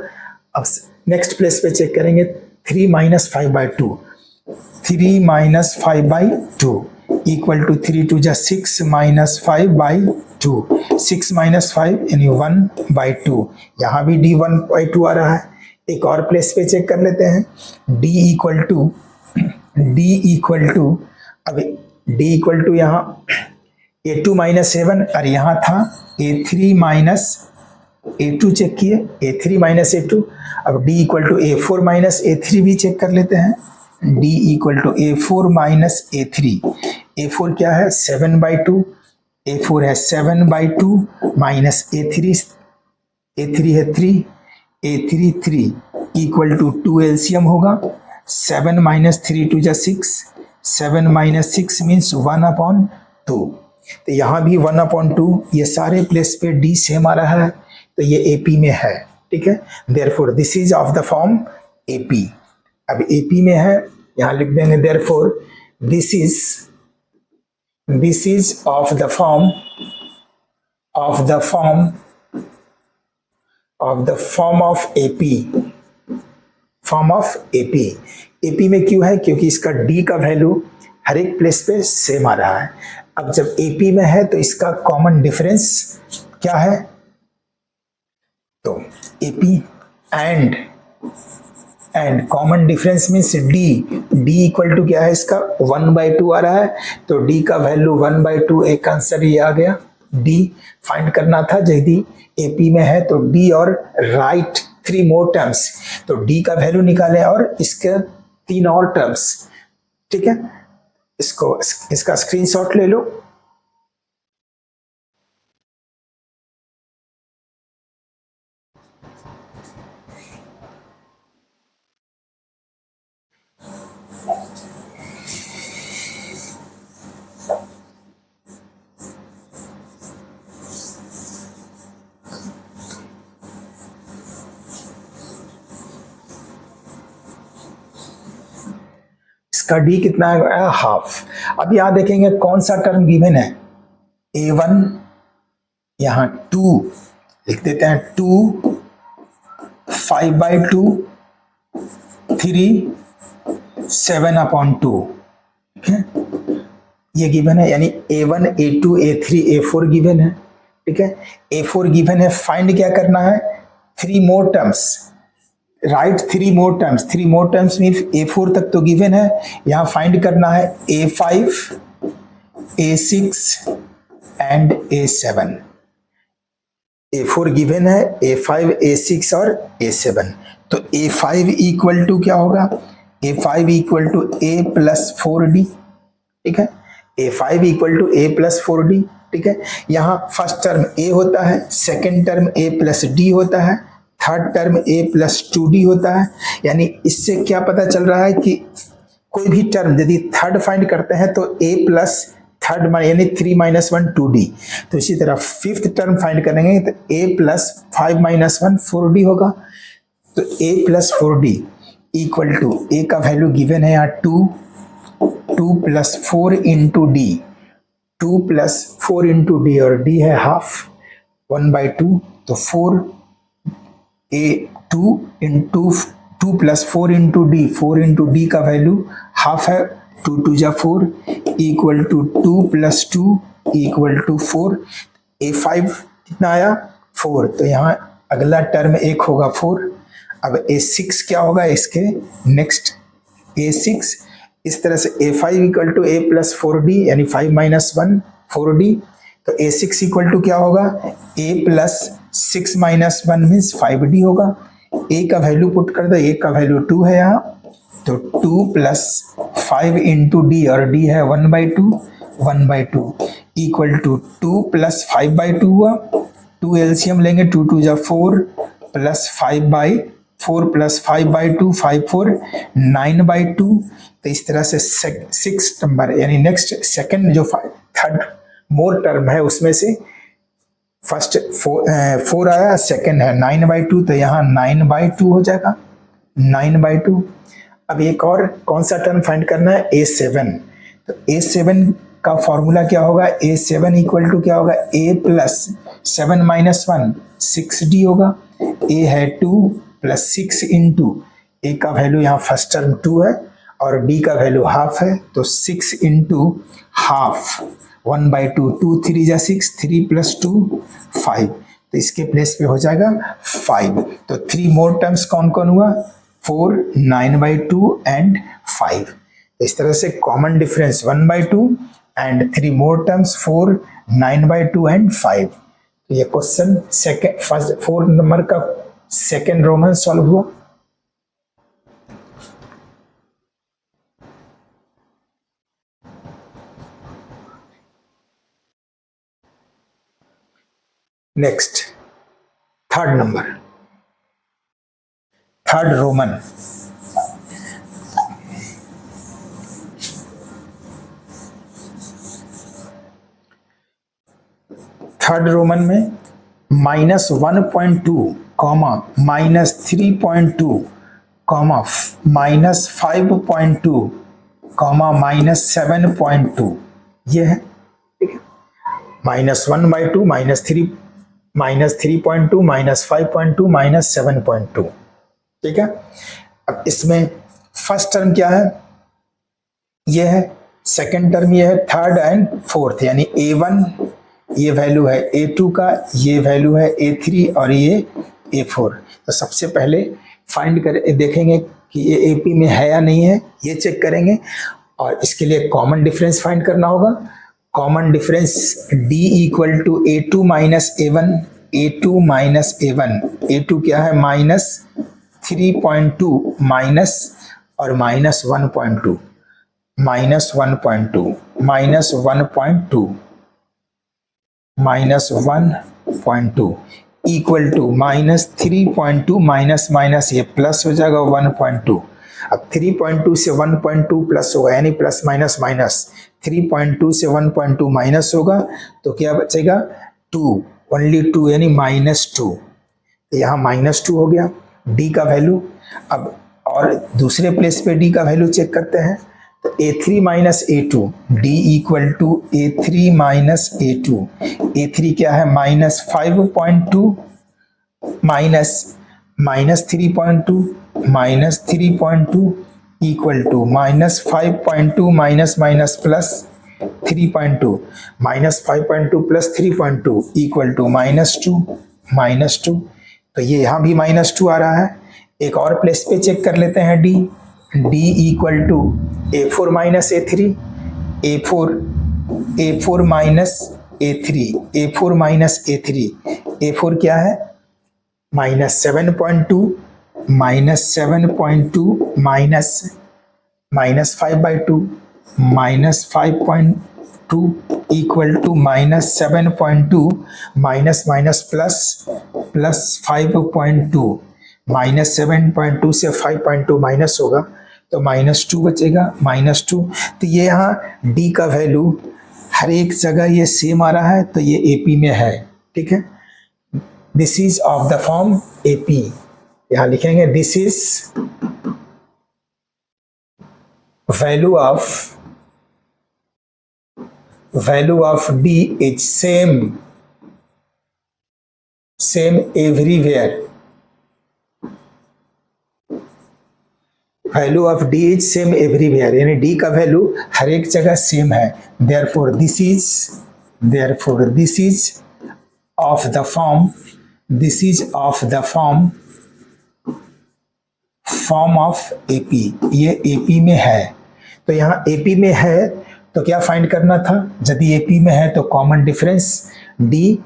अब नेक्स्ट प्लेस पे चेक करेंगे 3 माइनस 5/2, 3 माइनस 5/2 इक्वल टू 3 2 जा 6 माइनस 5/2, 6 माइनस 5 यानी 1/2। यहाँ भी D 1/2 आ रहा है। एक और प्लेस पे चेक कर लेते हैं। D इक्वल टू यहाँ A2 माइनस A1 और यहाँ था A3 माइनस A2, चेक किए A3 माइनस A2। अब D equal to A4 minus A3 भी चेक कर लेते हैं। D equal to A4 minus A3, A4 क्या है 7/2, A4 है 7/2 माइनस A3 है 3, A3 3 इक्वल टू 2 एलसीएम होगा 7 माइनस 3 2 जा 6, 7 माइनस 6 मीन्स 1/2। तो यहाँ भी 1/2, ये सारे प्लेस पे D सेम आ रहा है, तो ये AP में है, ठीक है। Therefore this is of the form AP। अब AP में है, यहाँ लिख देंगे therefore this is of the form of AP, form of AP। AP में क्यों है? क्योंकि इसका D का वैल्यू हर एक प्लेस पे सेम आ रहा है। अब जब AP में है तो इसका कॉमन डिफरेंस क्या है? तो AP and common difference means D equal to क्या है इसका 1/2 आ रहा है, तो D का वैल्यू 1/2, एक आंसर ये आ गया। D फाइंड करना था, यदि AP में है तो D और राइट 3 मोर टर्म्स, तो D का वैल्यू निकालें और इसके 3 और टर्म्स, ठीक है। इसका स्क्रीनशॉट ले लो। इसका D कितना है? हाफ। अब यहां देखेंगे कौन सा टर्म गिवन है। A1 यहां 2 लिख देते हैं, 2 5/2 3 7/2, ठीक है। ये गिवन है, यानी A1 A2 A3 A4 given है, ठीक है। A4 गिवन है, फाइंड क्या करना है 3 more terms, right 3 more terms mean A4 तक तो गिवन है, यहाँ फाइंड करना है A5 A6 and A7। A4 given है, A5 A6 और A7, तो A5 इक्वल टू क्या होगा? A5 equal to A plus 4D, ठीक है। A5 equal to A plus 4D, ठीक है। यहाँ फर्स्ट टर्म A होता है, second term A plus D होता है, third term A plus 2D होता है। यानी इससे क्या पता चल रहा है कि कोई भी टर्म यदि थर्ड फाइंड करते हैं तो a प्लस थर्ड यानी 3 माइनस 1 2d, तो इसी तरह फिफ्थ टर्म फाइंड करेंगे तो a प्लस 5 माइनस 1 4d होगा। तो a plus 4d equal to a का वैल्यू गिवन है यहाँ 2 plus 4 into D, 2 plus 4 into D और d है हाफ 1/2, तो 4 a 2 इंटू 2 plus 4 into D, 4 into D का वैल्यू हाफ है 2 2 जा 4 equal to 2 plus 2 equal to 4। a5 कितना आया 4, तो यहाँ अगला टर्म एक होगा 4। अब a6 क्या होगा इसके नेक्स्ट a6, इस तरह से a5 equal to a plus 4d यानी 5 माइनस 1 4d, तो a6 इक्वल टू क्या होगा a plus 6 minus 1 means 5d होगा। a का वैल्यू पुट कर दो, a का वैल्यू 2 है यहाँ, तो 2 प्लस 5 इंटू डी और d है 1/2 इक्वल टू 2 प्लस 5/2 हुआ, 2 एलसीएम लेंगे 2 2 जा 4 प्लस 5/4 प्लस 5/2 5 4 9/2। तो इस तरह से 6 नंबर यानी नेक्स्ट सेकंड जो थर्ड मोर टर्म है उसमें से फर्स्ट 4 आया, सेकंड है 9/2, तो यहाँ 9/2 हो जाएगा 9/2। अब एक और कौन सा टर्म फाइंड करना है a7, तो a7 का फॉर्मूला क्या होगा a7 इक्वल टू क्या होगा a प्लस 7 माइनस 1 6d होगा। a है 2 प्लस 6 इंटू a का वैल्यू यहाँ फर्स्ट टर्म 2 है और d का वैल्यू हाफ है, तो 6 इंटू हाफ 1/2, 2 3 जा 6, 3 प्लस 2 5, तो इसके प्लेस पे हो जाएगा 5। तो 3 मोर टर्म्स कौन कौन हुआ 4 9/2 एंड 5। तो इस तरह से common difference 1/2 and 3 more terms 4 9/2 and 5। तो ये क्वेश्चन सेकंड फर्स्ट 4 नंबर का सेकंड रोमन सॉल्व हुआ। Next third number, third Roman. Third Roman में -1.2 कॉमा -3.2 कॉमा -5.2 कॉमा -7.2 ये है, ठीक है। -1/2 -3 -3.2 -5.2 -7.2, ठीक है। अब इसमें फर्स्ट टर्म क्या है ये है, सेकंड टर्म ये है, थर्ड एंड फोर्थ यानी a1 ये वैल्यू है a2 का, ये वैल्यू है a3 और ये a4। तो सबसे पहले फाइंड कर देखेंगे कि ये AP में है या नहीं है, ये चेक करेंगे और इसके लिए कॉमन डिफरेंस फाइंड करना होगा। Common difference d equal to a2 minus a1, a2 minus a1, a2 क्या है -3.2 माइनस और -1.2 -1.2 -1.2 इक्वल टू -3.2 माइनस माइनस ये प्लस हो जाएगा 1.2। अब 3.2 से 1.2 प्लस होगा यानी प्लस माइनस माइनस, 3.2 से 1.2 माइनस होगा तो क्या बचेगा 2, ओनली 2 यानी -2। तो यहाँ -2 हो गया d का वैल्यू। अब और दूसरे प्लेस पे d का वैल्यू चेक करते हैं, तो a3 minus a2, d equal to a3 minus a2, a3 क्या है -5.2 -3.2 equal to -5.2 minus minus plus 3.2 -5.2 plus 3.2 equal to -2। तो ये यहाँ भी -2 आ रहा है। एक और प्लेस पे चेक कर लेते हैं d equal to a4 minus a3, a4 minus a3, a4 minus a3, a4 क्या है -7.2 minus 5/2 -5.2 equal to -7.2 minus minus plus 5.2 -7.2 से 5.2 माइनस होगा तो -2 बचेगा, -2। तो ये यहाँ डी का वैल्यू हर एक जगह ये सेम आ रहा है, तो ये एपी में है, ठीक है। This is of the form AP, यहाँ लिखेंगे this is value of D is same everywhere, value of D is same everywhere, यानी डी का वैल्यू हर एक जगह सेम है। Therefore this is of the form of AP, ये एपी में है। तो यहाँ एपी में है तो क्या फाइंड करना था, यदि एपी में है तो कॉमन डिफरेंस डी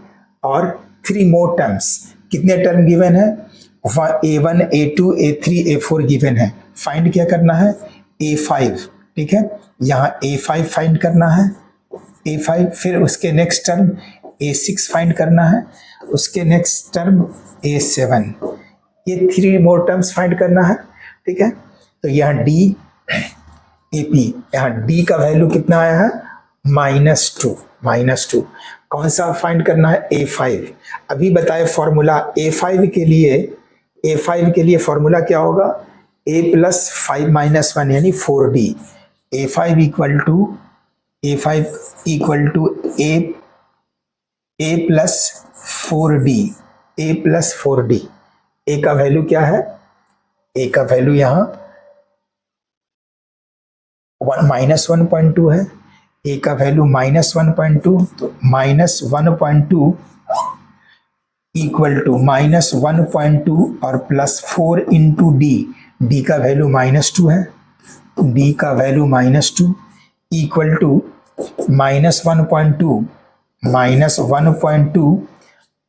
और 3 मोर टर्म्स, कितने टर्म गिवन है, A1 A2 A3 A4 given है। फाइंड क्या करना है, A5, ठीक है, यहाँ A5 फाइंड करना है, A5, फिर उसके नेक्स्ट टर्म A6 फाइंड करना है, उसके नेक्स्ट टर्म A7, ये 3 मोर टर्म्स फाइंड करना है, ठीक है। तो यहाँ डी AP, यहाँ डी का वैल्यू कितना आया है, -2। कौन सा फाइंड करना है, A5। अभी बताए फॉर्मूला A5 के लिए फॉर्मूला क्या होगा, A + 5 - 1 यानी 4D। A5 equal to A + 4D। A का वैल्यू क्या है, A का वैल्यू यहाँ -1.2 है, A का वैल्यू -1.2, तो -1.2 इक्वल टू -1.2 और +4 इंटू डी का वैल्यू -2 है, डी का वैल्यू -2 इक्वल टू -1.2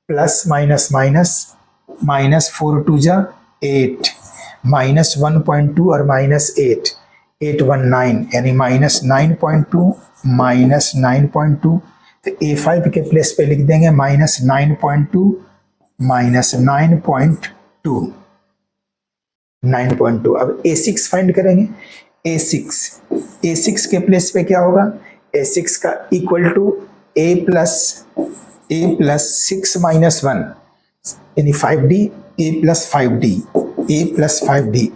प्लस -4 2 जा 8, -1.2 और -8 819 यानी -9.2 -9.2। तो A5 के प्लेस पे लिख देंगे -9.2 -9.2। अब A6 फाइंड करेंगे, A6 के प्लेस पे क्या होगा, A6 का इक्वल टू A + 6 - 1 यानी 5D, A + 5D।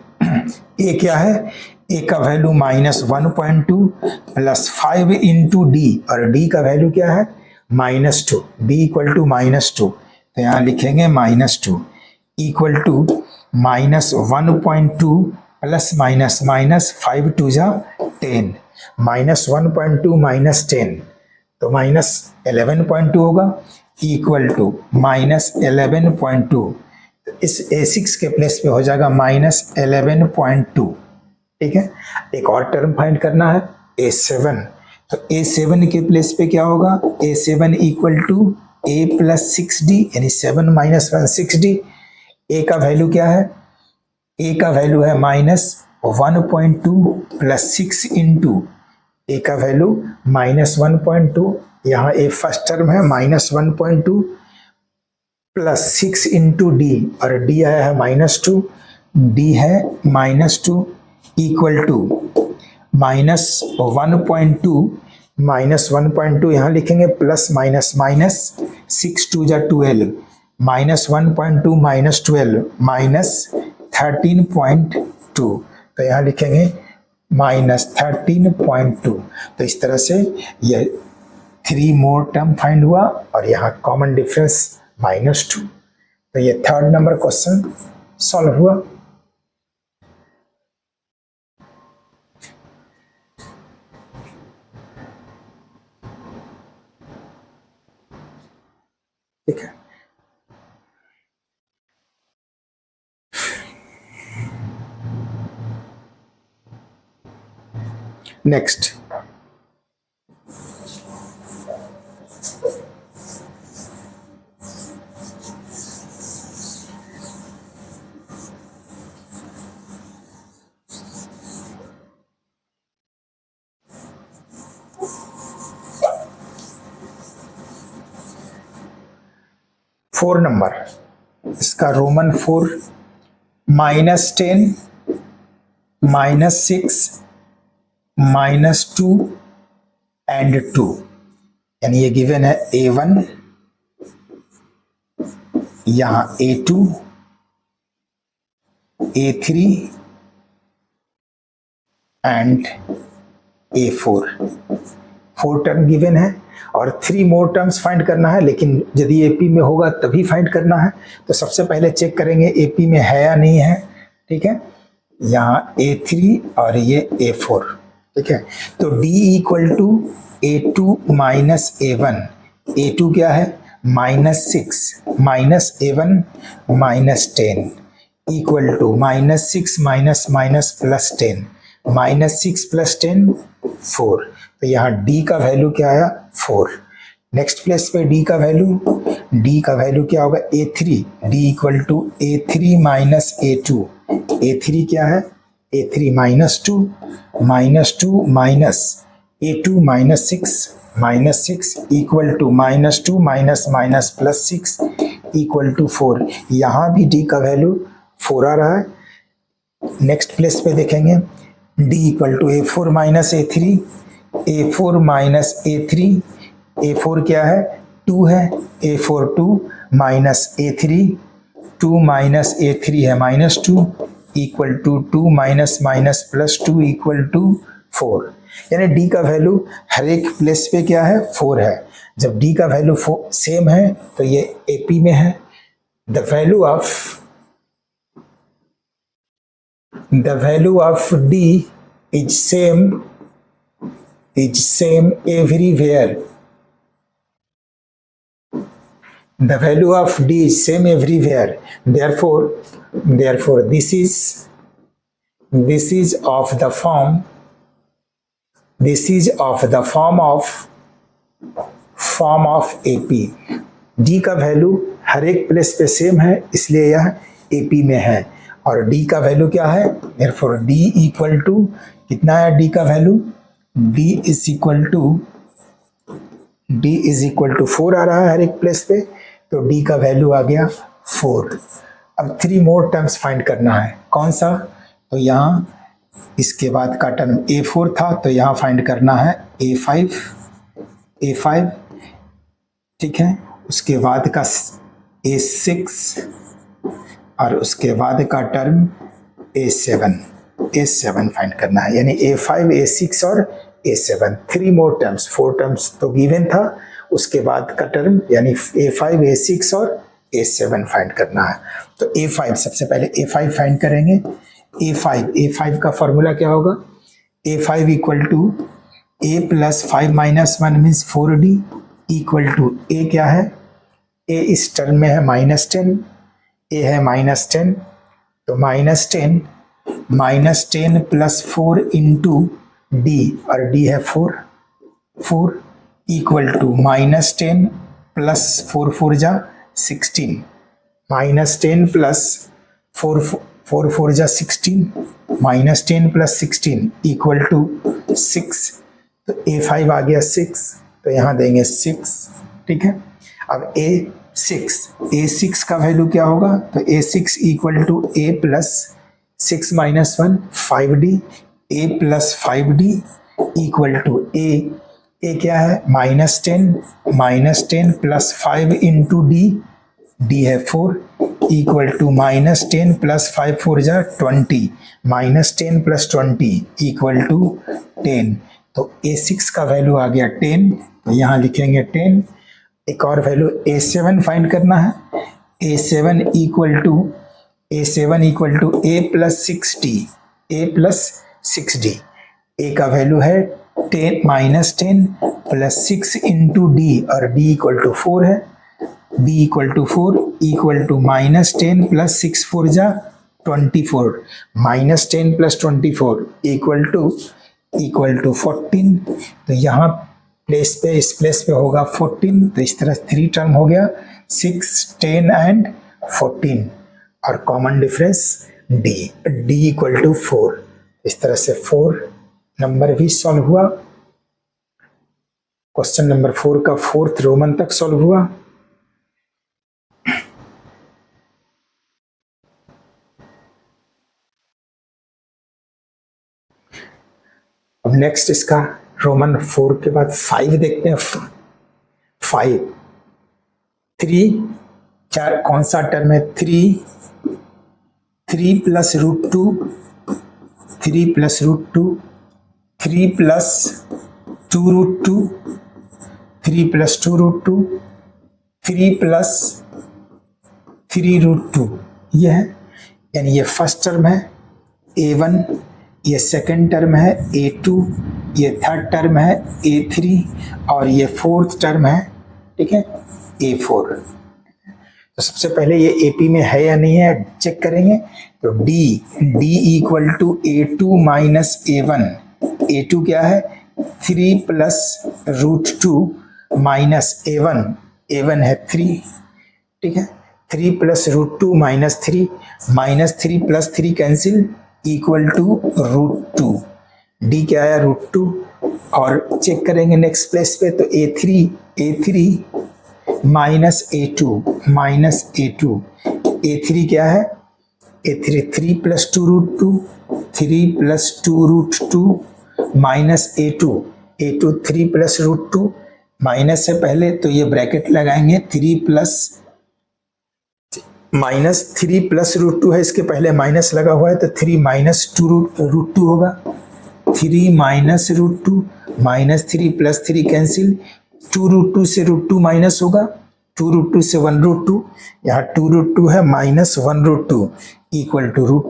A क्या है, A का वैल्यू -1.2 प्लस 5 इंटू डी, और डी का वैल्यू क्या है, -2, डी इक्वल टू -2। तो यहाँ लिखेंगे -2 इक्वल टू -1.2 प्लस -5 2 जा 10, -1.2 -10 तो -11.2 होगा, इक्वल टू -11.2। इस A6 के प्लेस पे हो जाएगा -11.2, ठीक है। एक और टर्म फाइंड करना है A7, तो A7 के प्लेस पे क्या होगा, A7 equal to A + 6D यानी 7 - 1 6D। A का वैल्यू क्या है, A का वैल्यू है -1.2 प्लस 6 इंटू A का वैल्यू -1.2, यहाँ A फर्स्ट टर्म है -1.2 प्लस 6 इंटू डी, और डी आया है -2, डी है -2 इक्वल टू -1.2 यहाँ लिखेंगे प्लस -6 2 जा 12, -1.2 -12 -13.2, तो यहाँ लिखेंगे -13.2। तो इस तरह से ये 3 मोर टर्म फाइंड हुआ, और यहाँ कॉमन डिफरेंस -2। तो ये 3rd नंबर क्वेश्चन सॉल्व हुआ। ठीक है, नेक्स्ट फोर नंबर, इसका रोमन 4 -10 -6 -2 एंड 2, यानी ये गिवन है A1, यहाँ A2, A3 and A4, 4 term given है और 3 मोर टर्म्स फाइंड करना है, लेकिन यदि AP में होगा तभी फाइंड करना है। तो सबसे पहले चेक करेंगे AP में है या नहीं है, ठीक है। यहाँ A3 और ये A4, ठीक है। तो D equal to A2 minus A1, A2 क्या है -6 minus A1 -10 equal to -6 minus minus plus 10, -6 + 10 4। तो यहाँ D का वैल्यू क्या आया 4। नेक्स्ट प्लेस पे D का वैल्यू क्या होगा A3, D equal to A3 minus A2, A3 क्या है A3 -2 minus A2 -6 equal to -2 minus minus plus 6 equal to 4। यहाँ भी D का वैल्यू 4 आ रहा है। नेक्स्ट प्लेस पे देखेंगे D equal to A4 minus A3, A4 minus A3, A4 क्या है 2 है, A4 2 minus A3, 2 minus A3 है -2 equal to 2 minus minus plus 2 equal to 4। यानी D का वैल्यू हर एक प्लेस पे क्या है 4 है। जब D का वैल्यू सेम है तो ये AP में है। The value of D is same everywhere. The value of D is same everywhere. Therefore, this is of the form of AP. D का वैल्यू हर एक प्लेस पे सेम है, इसलिए यह AP में है। और D का वैल्यू क्या है, therefore D इक्वल टू कितना है D का value, D is equal to 4 आ रहा है हर एक प्लेस पे, तो D का वैल्यू आ गया 4। अब 3 मोर टर्म्स फाइंड करना है, कौन सा, तो यहाँ इसके बाद का टर्म A4 था, तो यहाँ फाइंड करना है A5, ठीक है। उसके बाद का A6 और उसके बाद का टर्म A7 फाइंड करना है, यानी A5, A6 और A7, 3 मोर टर्म्स, 4 टर्म्स तो गिवन था, उसके बाद का टर्म यानी A5, A6 और A7 फाइंड करना है। तो A5 सबसे पहले A5 फाइंड करेंगे। A5 का फॉर्मूला क्या होगा, A5 equal to A plus 5 minus 1 means 4D equal to A क्या है, A इस टर्म में है -10, A है -10, तो -10 प्लस 4 इंटू D, और D है 4 इक्वल टू -10 प्लस 4 4 जा 16, -10 प्लस 4 4 जा 16, -10 प्लस 16 इक्वल टू 6। तो A5 आ गया 6, तो यहाँ देंगे 6, ठीक है। अब A6 का वैल्यू क्या होगा, तो A6 equal to A plus 6 minus 1 5D, A plus 5D equal to A क्या है -10 प्लस 5 इंटू D है 4 इक्वल टू -10 प्लस 5 4 जा 20, -10 प्लस 20 इक्वल टू 10। तो A6 का वैल्यू आ गया 10, तो यहाँ लिखेंगे 10। एक और वैल्यू A7 फाइंड करना है। A7 equal to A plus 6D, A का वैल्यू है 10 -10 प्लस 6 इंटू D, और D इक्वल टू 4 है, D equal to 4 equal to -10 plus 6 4 जा 24, -10 प्लस 24 इक्वल टू 14। तो यहाँ इस प्लेस पे होगा 14, तो इस तरह 3 टर्म हो गया 6, 10 एंड 14, और common difference D equal to 4। इस तरह से 4 नंबर भी सॉल्व हुआ। क्वेश्चन नंबर 4 का 4th रोमन तक सॉल्व हुआ। अब नेक्स्ट इसका रोमन 4 के बाद 5 देखते हैं। 5 3 क्या कौन सा टर्म है? 3 plus root 2, 3 plus root 2, 3 plus 2 root 2, 3 plus 2 root 2, 3 plus 3 root 2, ये है। यानी ये फर्स्ट टर्म है A1, ये सेकंड टर्म है A2, ये थर्ड टर्म है A3 और ये फोर्थ टर्म है, ठीक है, A4। तो सबसे पहले ये AP में है या नहीं है चेक करेंगे। तो D equal to A2 minus A1। A2 क्या है? 3 प्लस रूट 2 माइनस A1 है 3, ठीक है। 3 plus root 2 minus 3 plus 3 cancel equal to root 2। D क्या आया? रूट 2। और चेक करेंगे नेक्स्ट प्लेस पे, तो A3 माइनस A2 A3 क्या है? A3 3 plus 2 root 2, 3 plus 2 root 2 minus A2 3 plus root 2 minus है पहले, तो ये ब्रैकेट लगाएंगे। 3 प्लस रूट 2 है, इसके पहले माइनस लगा हुआ है, तो 3 माइनस 2 रूट 2 होगा। 3 minus root 2 minus 3 plus 3 cancel, 2 root 2 से रूट 2 माइनस होगा, 2 रूट 2 से 1 रूट 2, यहाँ 2 रूट 2 है minus 1 root 2 equal to root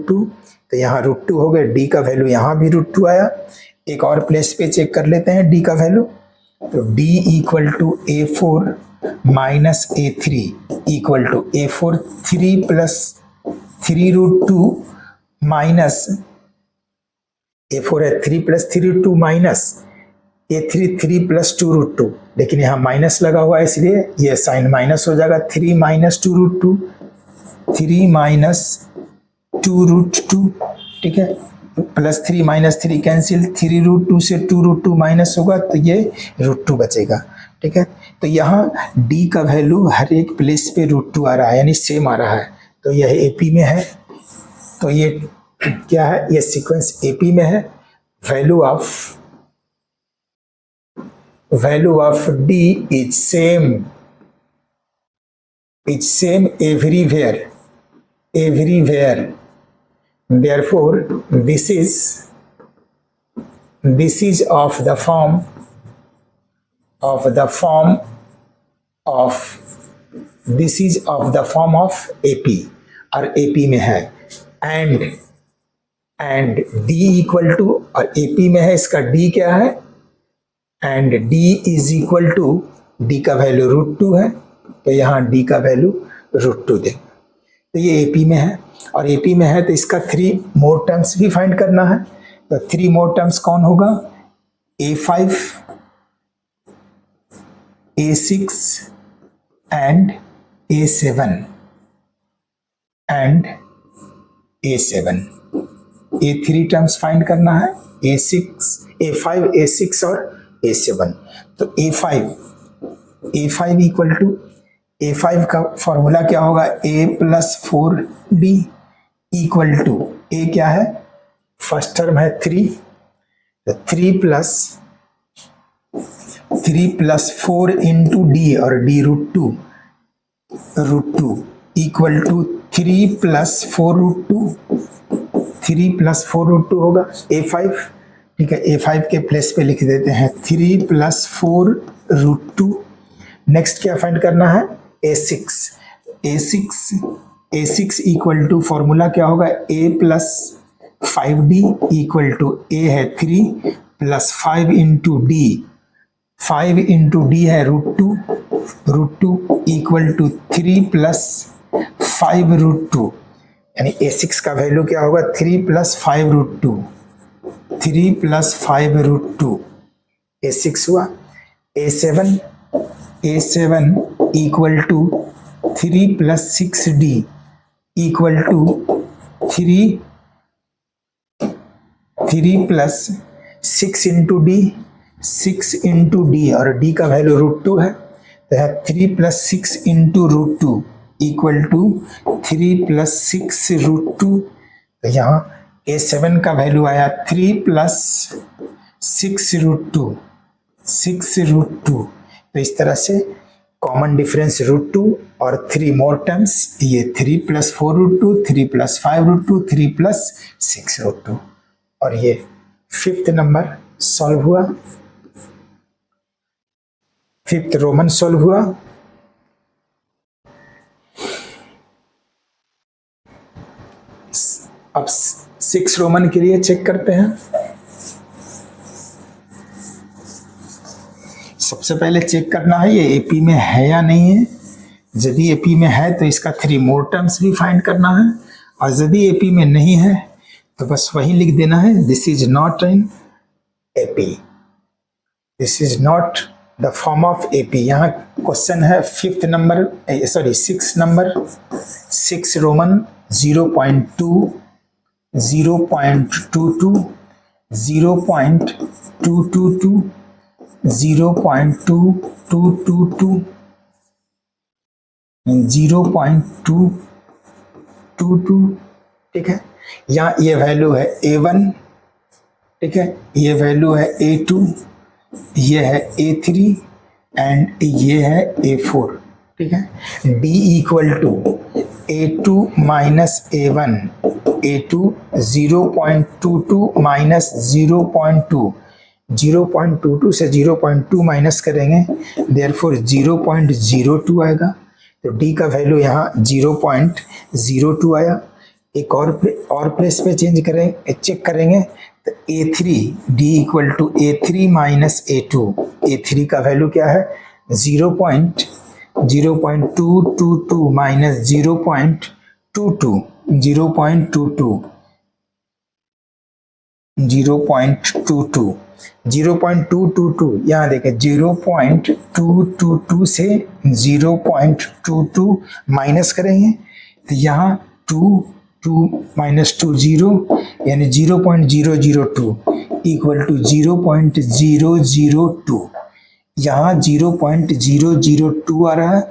2। तो यहाँ रूट 2 हो गए। डी का वैल्यू यहाँ भी रूट 2 आया। एक और प्लेस पे चेक कर लेते हैं डी का वैल्यू। तो D equal to A4 minus A3 equal to A4 3 plus 3 root 2 minus A4 है 3 plus 3 root 2 minus A3 3 plus 2 root 2, लेकिन यहाँ माइनस लगा हुआ है इसलिए ये साइन माइनस हो जाएगा। 3 माइनस 2 रूट 2, 3 माइनस 2 रूट 2, ठीक है, प्लस 3 माइनस 3 कैंसिल, 3 रूट 2 से 2 रूट 2 माइनस होगा, तो ये रूट 2 बचेगा, ठीक है। तो यहाँ डी का वैल्यू हर एक प्लेस पे रूट 2 आ रहा है, यानी सेम आ रहा है। तो यह AP में है। तो ये क्या है? ये सीक्वेंस AP में है। Value of D is same everywhere. Therefore, this is of the form of AP, और AP में है। एंड D इक्वल टू, और AP में है, इसका D क्या है? And D is equal to, D का वैल्यू रूट 2 है, तो यहाँ D का वैल्यू रूट 2 दें। तो ये AP में है, और AP में है तो इसका 3 मोर टर्म्स भी फाइंड करना है। तो 3 मोर टर्म्स कौन होगा? A5, A6 एंड A7 ये 3 टर्म्स फाइंड करना है। A5, A6 और A7। तो A5 इक्वल टू, A5 का फॉर्मूला क्या होगा? A plus 4B equal to, A क्या है? फर्स्ट टर्म है 3, तो 3 प्लस 4 इंटू D, और D root 2 equal to 3 plus 4 root 2, 3 plus 4 root 2 होगा A5, ठीक है। A5 के प्लेस पे लिख देते हैं 3 प्लस 4 रूट 2। नेक्स्ट क्या फाइंड करना है? A6 इक्वल टू, फॉर्मूला क्या होगा? A plus 5D equal to, A है 3 plus 5 into D, 5 into D है root 2 equal to 3 plus 5 root 2, यानी A6 का वैल्यू क्या होगा? 3 plus 5 root 2, 3 plus 5 root 2, A6 हुआ। A7 equal to 3 plus 6D equal to 3 plus 6 into D, और D का वैल्यू रूट 2 है, तो है 3 plus 6 into root 2 equal to 3 plus 6 root 2। तो यहाँ A7 का वैल्यू आया 3 प्लस 6√2, 6√2। तो इस तरह से कॉमन डिफरेंस √2 और 3 मोर टर्म्स, ये 3 प्लस 4√2, 3 प्लस 5√2, 3 प्लस 6√2, और ये 5th नंबर सॉल्व हुआ, 5th रोमन सॉल्व हुआ। अब 6 रोमन के लिए चेक करते हैं। सबसे पहले चेक करना है ये एपी में है या नहीं है। यदि एपी में है तो इसका 3 मोर टर्म्स भी फाइंड करना है, और यदि एपी में नहीं है तो बस वही लिख देना है, this is not in AP, this is not the form of AP. यहाँ क्वेश्चन है 5th number, sorry 6 number, 6 Roman 0.2, 0.22, 0.222, 0.2222, 0.222, ठीक है। यहाँ ये वैल्यू है A1, ठीक है, ये वैल्यू है A2, ये है A3 एंड ये है A4, ठीक है। D equal to A2 minus A1, A2 0.22 minus 0.2, 0.22 से 0.2 माइनस करेंगे, देयरफॉर 0.02 आएगा। तो D का वैल्यू यहाँ 0.02 आया। एक और प्लेस पे चेंज करें, चेक करेंगे तो A3, D equal to A3 minus A2, A3 का वैल्यू क्या है 0.222 माइनस 0.22, 0.22 यहाँ देखें, 0.222 से 0.22 माइनस करेंगे तो यहाँ 2 माइनस 2 0, यानी 0.002 इक्वल टू 0.002। यहाँ 0.002 आ रहा है।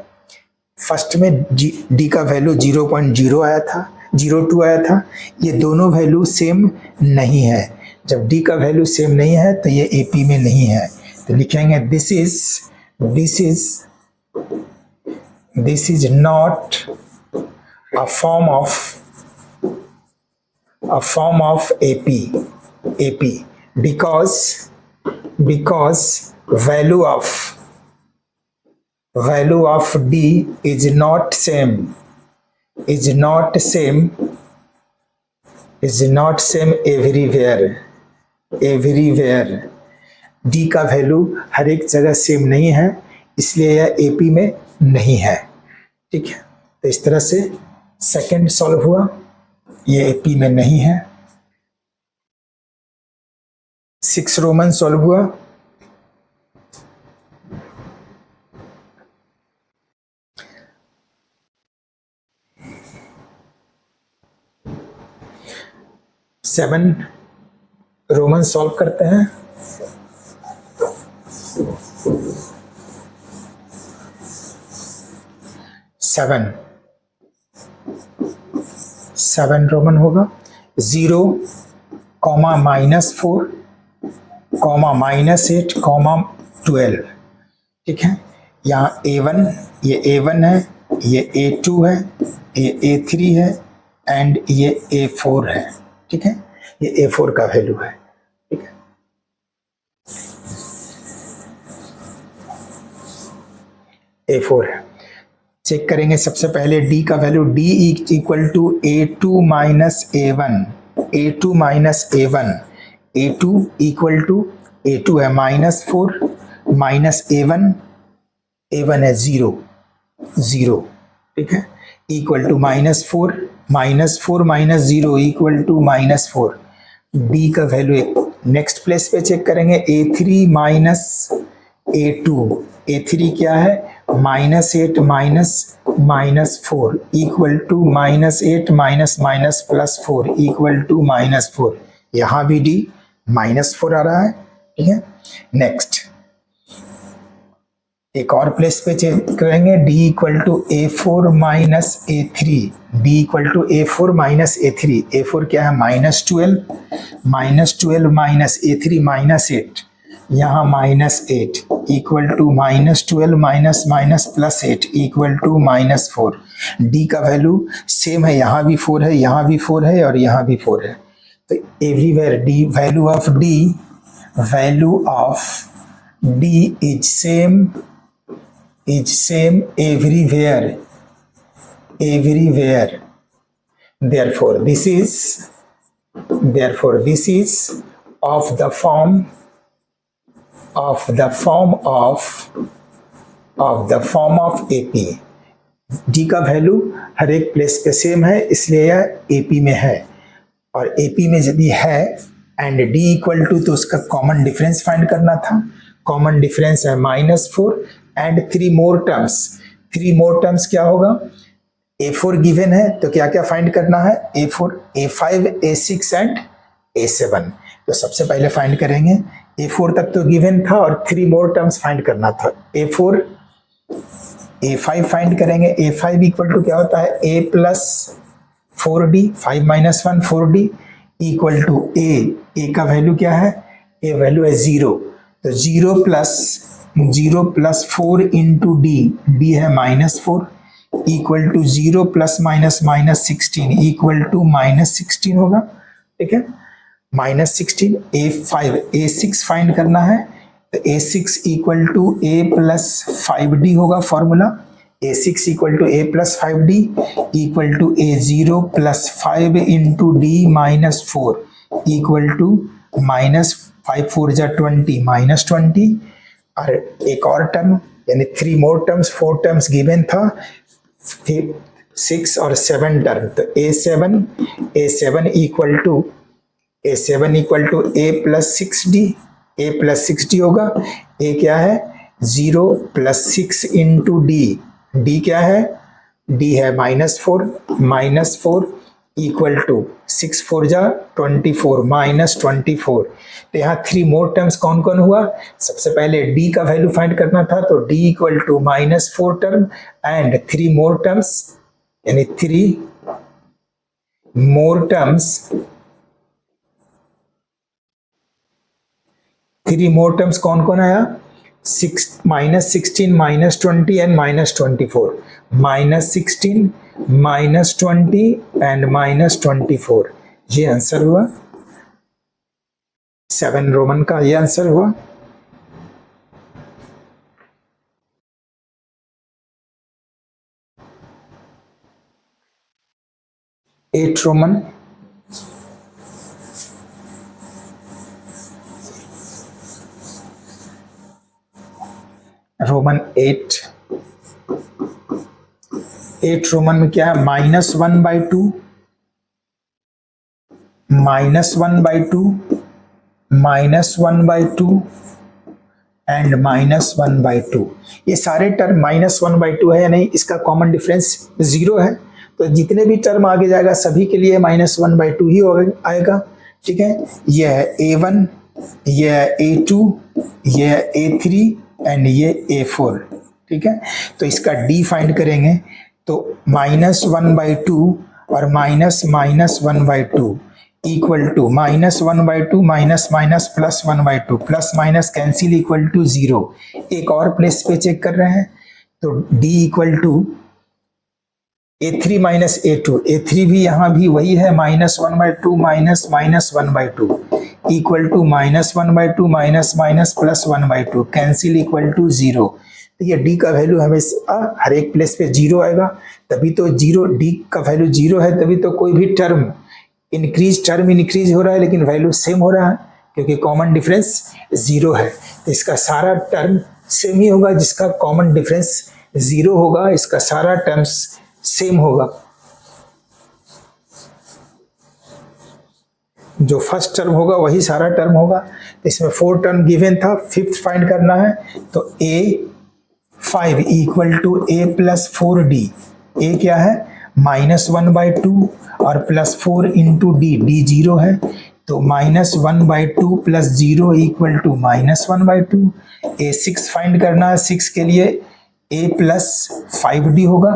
फर्स्ट में D का वैल्यू 0.0 आया था, 0.2 आया था। ये दोनों वैल्यू सेम नहीं है। जब D का वैल्यू सेम नहीं है तो ये AP में नहीं है। तो लिखेंगे this is not a form of AP because value of D is not same everywhere। D का वैल्यू हर एक जगह सेम नहीं है, इसलिए यह AP में नहीं है, ठीक है। तो इस तरह से सेकंड सॉल्व हुआ, ये AP में नहीं है। 6 रोमन सॉल्व हुआ। सेवन रोमन सॉल्व करते हैं। सेवन रोमन होगा 0, -4, -8, -12, ठीक है। यहाँ A1, ये A1 है, ये A2 है, ये A3 है एंड ये A4 है, ठीक है। ये A4 का वैल्यू है, ठीक है। A4 है। चेक करेंगे सबसे पहले D का value, D equal to A2 minus A1, A2 minus A1, A2 equal to A2 है -4 माइनस A1 है 0, ठीक है, equal to -4 minus 0 equal to -4। D का वैल्यू नेक्स्ट प्लेस पे चेक करेंगे, A3 माइनस A2, A3 क्या है -8 -4 equal to -8 minus +4 equal to -4। यहाँ भी D -4 आ रहा है, ठीक है। नेक्स्ट एक और प्लेस पे चेक करेंगे, d equal to A4 minus A3, d equal to A4 minus A3, A4 क्या है -12 माइनस A3 -8, यहाँ -8 equal to -12 minus +8 equal to -4। d का वैल्यू सेम है, यहाँ भी 4 है, यहाँ भी 4 है और यहाँ भी 4 है। तो everywhere d value of d is same everywhere, therefore this is of the form of AP। d का वैल्यू हर एक प्लेस पे सेम है, इसलिए यह AP में है, और AP में यदि है एंड d इक्वल टू, तो उसका कॉमन डिफरेंस फाइंड करना था। कॉमन डिफरेंस है -4 एंड 3 मोर टर्म्स क्या होगा, A4 गिवन है तो क्या क्या फाइंड करना है, A4, A5, A6 and A7। तो सबसे पहले फाइंड करेंगे, A4 तक तो गिवन था और 3 मोर टर्म्स फाइंड करना था। A5 फाइंड करेंगे, A5 इक्वल टू क्या होता है, A plus 4D, 5 minus 1 4D equal to A का वैल्यू क्या है, A वैल्यू है 0, तो 0 प्लस 4 इंटू D है -4 equal to 0 plus -16 equal to -16 होगा, ठीक है, -16। A6 फाइंड करना है, तो A6 equal to A plus 5D होगा formula, A6 equal to A plus 5D equal to A0 plus 5 into D -4 equal to -5 4 जा 20 -20। और एक और टर्म यानी 3 मोर टर्म्स, 4 टर्म्स गिवन था, 6 और 7 टर्म, तो A7 equal to A plus 6D होगा। A क्या है, 0 प्लस 6 इंटू D क्या है, D है -4 इक्वल टू 6 4 जा 24 -24। तो यहाँ 3 मोर टर्म्स कौन कौन हुआ, सबसे पहले D का वैल्यू फाइंड करना था, तो D equal to -4 term and 3 more terms, यानी 3 मोर टर्म्स कौन कौन आया, -16 -20 एंड -24, -16 -20 एंड -24, ये आंसर हुआ 7 रोमन का, ये आंसर हुआ। एट रोमन, रोमन 8 रोमन में क्या है, -1/2 एंड -1/2। ये सारे टर्म -1/2 है या नहीं, इसका कॉमन डिफरेंस 0 है, तो जितने भी टर्म आगे जाएगा सभी के लिए -1/2 ही आएगा, ठीक है। ये है A1, ये है A2, ये है A3 एंड ये A4, ठीक है। तो इसका D फाइंड करेंगे, तो -1/2 और -1/2 equal to -1/2 minus plus 1/2 plus minus cancel equal to 0। एक और प्लेस पे चेक कर रहे हैं, तो D equal to A3 minus A2, A3 भी यहाँ भी वही है, -1/2 minus -1/2 equal to -1/2 minus plus 1/2 cancel equal to 0। तो ये D का वैल्यू हमेशा हर एक प्लेस पे 0 आएगा, तभी तो 0, D का वैल्यू 0 है, तभी तो कोई भी टर्म इंक्रीज हो रहा है लेकिन वैल्यू सेम हो रहा है, क्योंकि कॉमन डिफरेंस 0 है। तो इसका सारा टर्म सेम ही होगा, जिसका कॉमन डिफरेंस 0 होगा, इसका सारा टर्म्स सेम होगा। जो फर्स्ट टर्म होगा वही सारा टर्म होगा। इसमें 4 टर्म गिवन था, 5th फाइंड करना है, तो A5 equal to A plus 4D। A क्या है, -1/2 और +4 इंटू D 0 है, तो -1/2 plus 0 equal to -1/2। A6 find करना है, 6 के लिए a प्लस 5d होगा।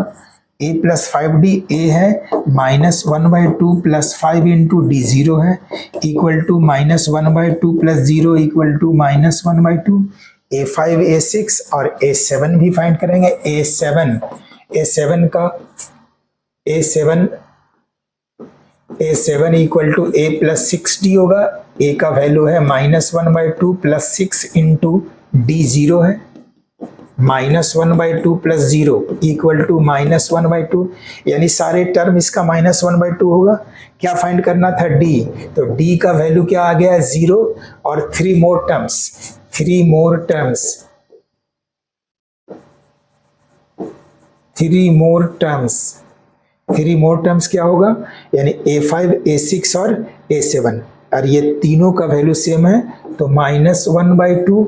a प्लस 5d a है, -1/2 प्लस 5 इंटू डी 0 है, equal to -1/2 plus 0 equal to -1/2। A5 A6 और A7 भी फाइंड करेंगे। A7 equal to a plus 6d होगा। a का वैल्यू है -1/2 प्लस 6 इंटू डी 0 है, -1/2 प्लस 0 इक्वल टू -1/2, यानी सारे टर्म इसका -1/2 होगा। क्या फाइंड करना था? d। तो d का वैल्यू क्या आ गया? 0 और 3 मोर टर्म्स क्या होगा? यानी A5 A6 और A7, और ये तीनों का वैल्यू सेम है, तो -1/2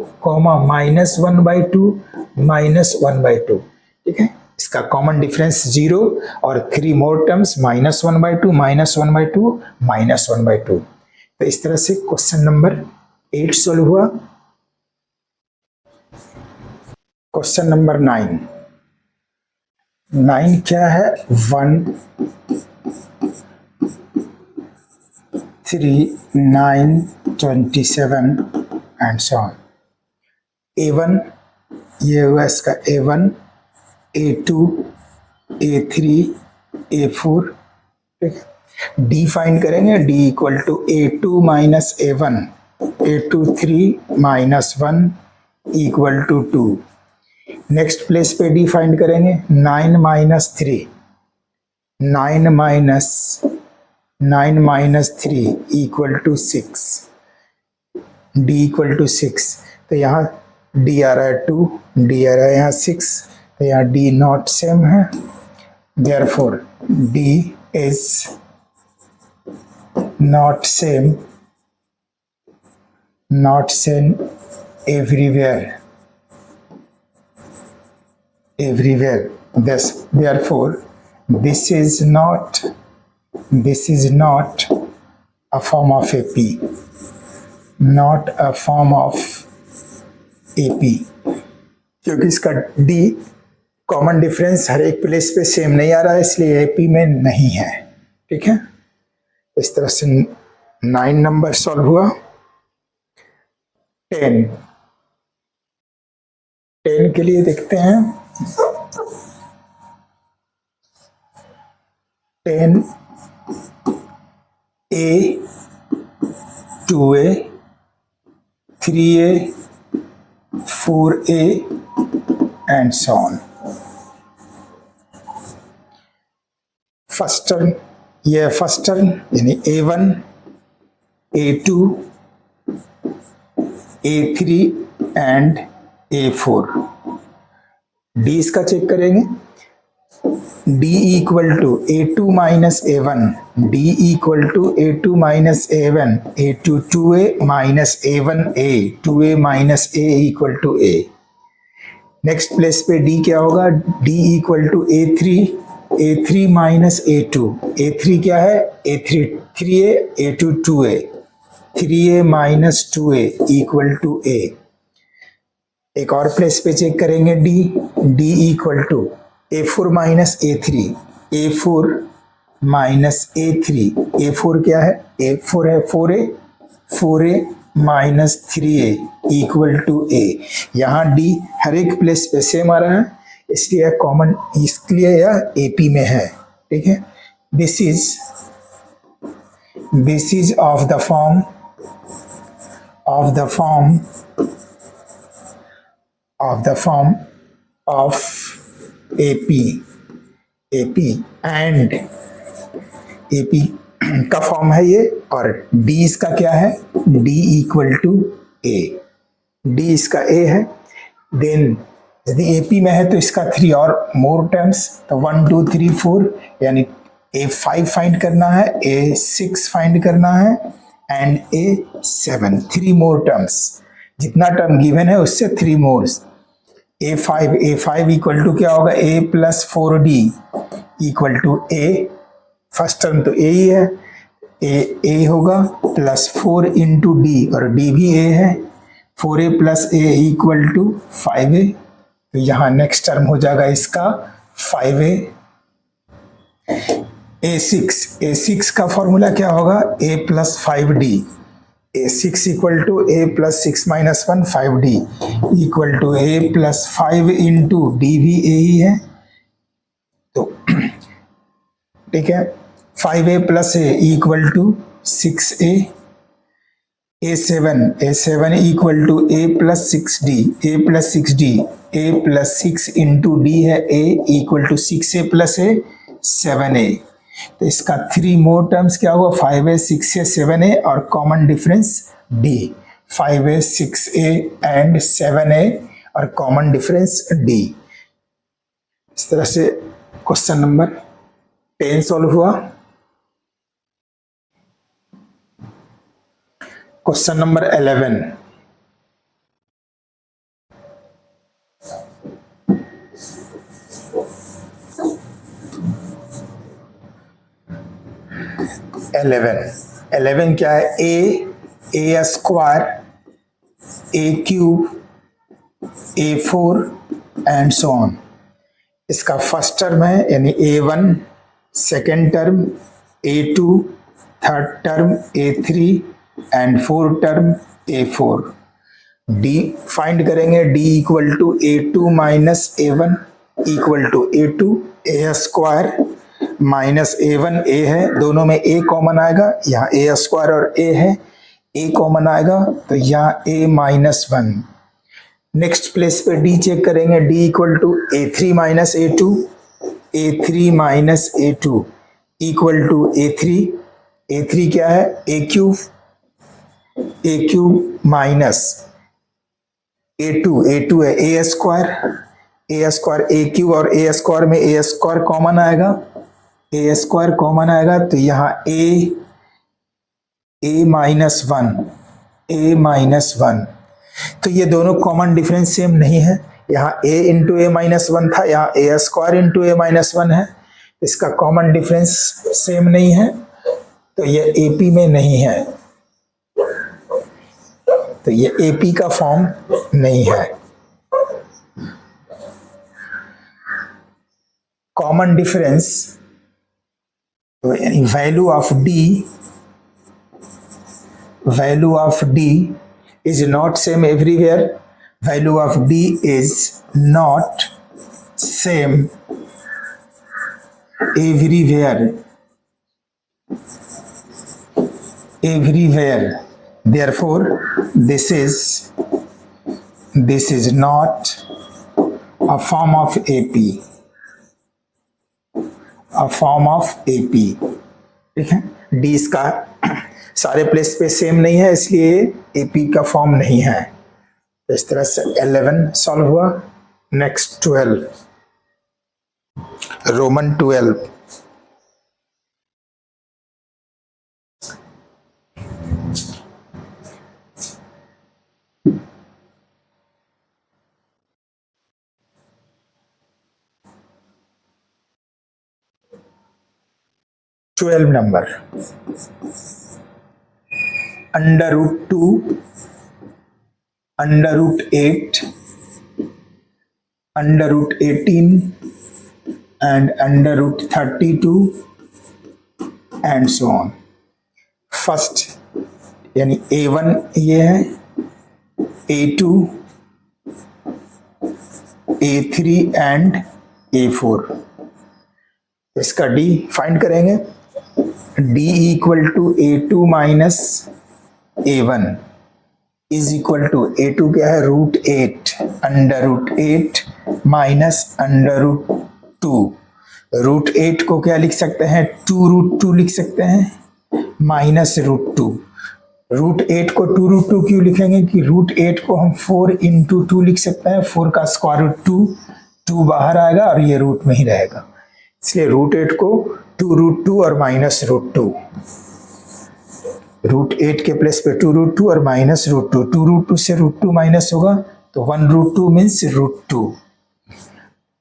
-1/2 ठीक है। इसका कॉमन डिफरेंस 0 और 3 मोर टर्म्स -1/2 -1/2। तो इस तरह से क्वेश्चन नंबर 8 सोल्व हुआ। क्वेश्चन नंबर 9 क्या है? 1 3 9 27 एंड सो ऑन। A1 ये हुआ इसका A1, A2, A3, A4, ठीक है। D फाइंड करेंगे, D equal to A2 minus A1, A2 3 minus 1 equal to 2। Next place पे D फाइंड करेंगे, 9 minus 3, 9 minus 3 equal to 6, D equal to 6। तो यहाँ D आ रहा है 2, D आ रहा है यहाँ 6, तो यहाँ D नॉट सेम है, therefore D is not same everywhere. Therefore this is not a form of AP, not a form of AP, क्योंकि इसका D कॉमन डिफरेंस हर एक प्लेस पे सेम नहीं आ रहा है, इसलिए AP में नहीं है, ठीक है। इस तरह से 9 नंबर सॉल्व हुआ। 10 के लिए देखते हैं। 10 A 2A 3A 4A and so on। First term यानी A1 A2 A3 and A4। D इसका चेक करेंगे, D equal to A2 minus A1, D equal to A2 minus A1, A2 2A minus A1 A, 2A minus A equal to A। Next place पे D क्या होगा? D equal to A3 minus A2, A3 क्या है? A3 3A, A2 2A, 3A minus 2A equal to A। एक और प्लेस पे चेक करेंगे D equal to A4 minus A3, A4 minus A3, A4 क्या है? A4 है 4A minus 3A equal to A। यहाँ D हर एक प्लेस पे सेम आ रहा है, इसलिए कॉमन, इसलिए यह AP में है, ठीक है। This is of the form of AP and AP का फॉर्म है ये, और D इसका क्या है? D equal to A, D इसका A है। देन यदि AP में है तो इसका 3 और मोर टर्म्स, तो 1 2 3 4, यानी A5 फाइंड करना है, A6 फाइंड करना है एंड A7, 3 मोर टर्म्स। जितना टर्म गिवन है उससे 3 मोर। A5 इक्वल टू क्या होगा? A plus 4D equal to A, first term तो A ही है, ए होगा प्लस 4 इंटू डी, और डी भी ए है, 4a plus A equal to 5a। तो यहाँ नेक्स्ट टर्म हो जाएगा इसका 5a। A6 का फॉर्मूला क्या होगा, a plus 5d, A6 equal to a plus 6 minus 1 5d equal to a plus 5 into D भी a ही है। तो ठीक है, 5a plus a equal to 6a। A7 equal to a plus 6d, a plus 6d, a plus 6 into d है a equal to 6a plus a 7a। तो इसका 3 मोर टर्म्स क्या हुआ, 5a 6a 7a और common difference d, 5a 6a and 7a और कॉमन डिफरेंस d। इस तरह से क्वेश्चन नंबर 10 सॉल्व हुआ। क्वेश्चन नंबर 11, क्या है, a square, a cube, a4 and so on. इसका फर्स्ट टर्म है यानी a1, second term a2, third term a3 and fourth term a4। d find करेंगे, d equal to a2 minus a1 equal to a2, a square minus a1 a है, दोनों में a कॉमन आएगा, यहाँ a स्क्वायर और a है, a कॉमन आएगा तो यहाँ a माइनस 1। नेक्स्ट प्लेस पे d चेक करेंगे, d equal to a3 minus a2, a3 minus a2 equal to a3 क्या है, a क्यूब माइनस a2 है a स्क्वायर, a क्यूब और a स्क्वायर में a स्क्वायर कॉमन आएगा, तो यहाँ a माइनस 1, तो ये दोनों कॉमन डिफरेंस सेम नहीं है। यहाँ a इंटू a माइनस 1 था, यहाँ a square into a minus 1 है, इसका कॉमन डिफरेंस सेम नहीं है, तो ये AP में नहीं है, तो ये AP का फॉर्म नहीं है। Common difference value of d is not same everywhere, value of d is not same everywhere, therefore this is not a form of AP। ठीक है, d इसका सारे प्लेस पे सेम नहीं है, इसलिए AP का फॉर्म नहीं है। तो इस तरह से 11 सॉल्व हुआ। Next 12, Roman 12। Number, √2, √8, √18 and √32 and so on। First यानी A1 ये है, A2, A3 एंड A4। इसका D फाइंड करेंगे, D equal to A2 minus A1 is equal to A2 क्या है, √8, √8 माइनस √2। √8 को क्या लिख सकते हैं, 2√2 लिख सकते हैं, माइनस √2। √8 को 2√2 क्यों लिखेंगे कि √8 को हम 4 इंटू 2 लिख सकते हैं, 4 का स्क्वायर रूट 2 बाहर आएगा और ये रूट में ही रहेगा, इसलिए √8 को 2√2 और माइनस √2। √8 के प्लेस पे 2√2 और माइनस √2, 2√2 से √2 माइनस होगा तो 1√2 मीन्स √2।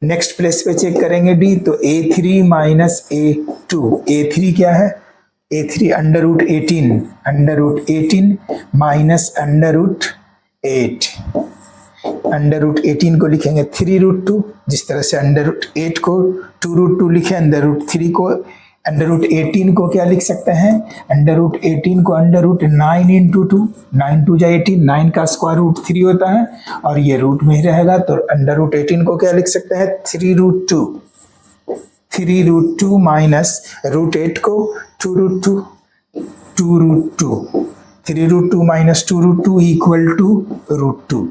नेक्स्ट प्लेस पे चेक करेंगे D, तो A3 माइनस A2, A3 क्या है, A3 under root 18 minus under root 8। Under root 18 को लिखेंगे 3√2, जिस तरह से अंडर रूट 8 को 2√2 लिखे, अंडर रूट 3 को अंडर रूट 18 को क्या लिख सकते हैं, अंडर रूट 18 को अंडर रूट 9 इंटू 2, 9 2 जा 18, 9 का स्क्वायर रूट 3 होता है और ये रूट में ही रहेगा, तो अंडर रूट 18 को क्या लिख सकते हैं 3√2 माइनस रूट 8 को 2√2, 3√2 माइनस 2√2 इक्वल टू √2।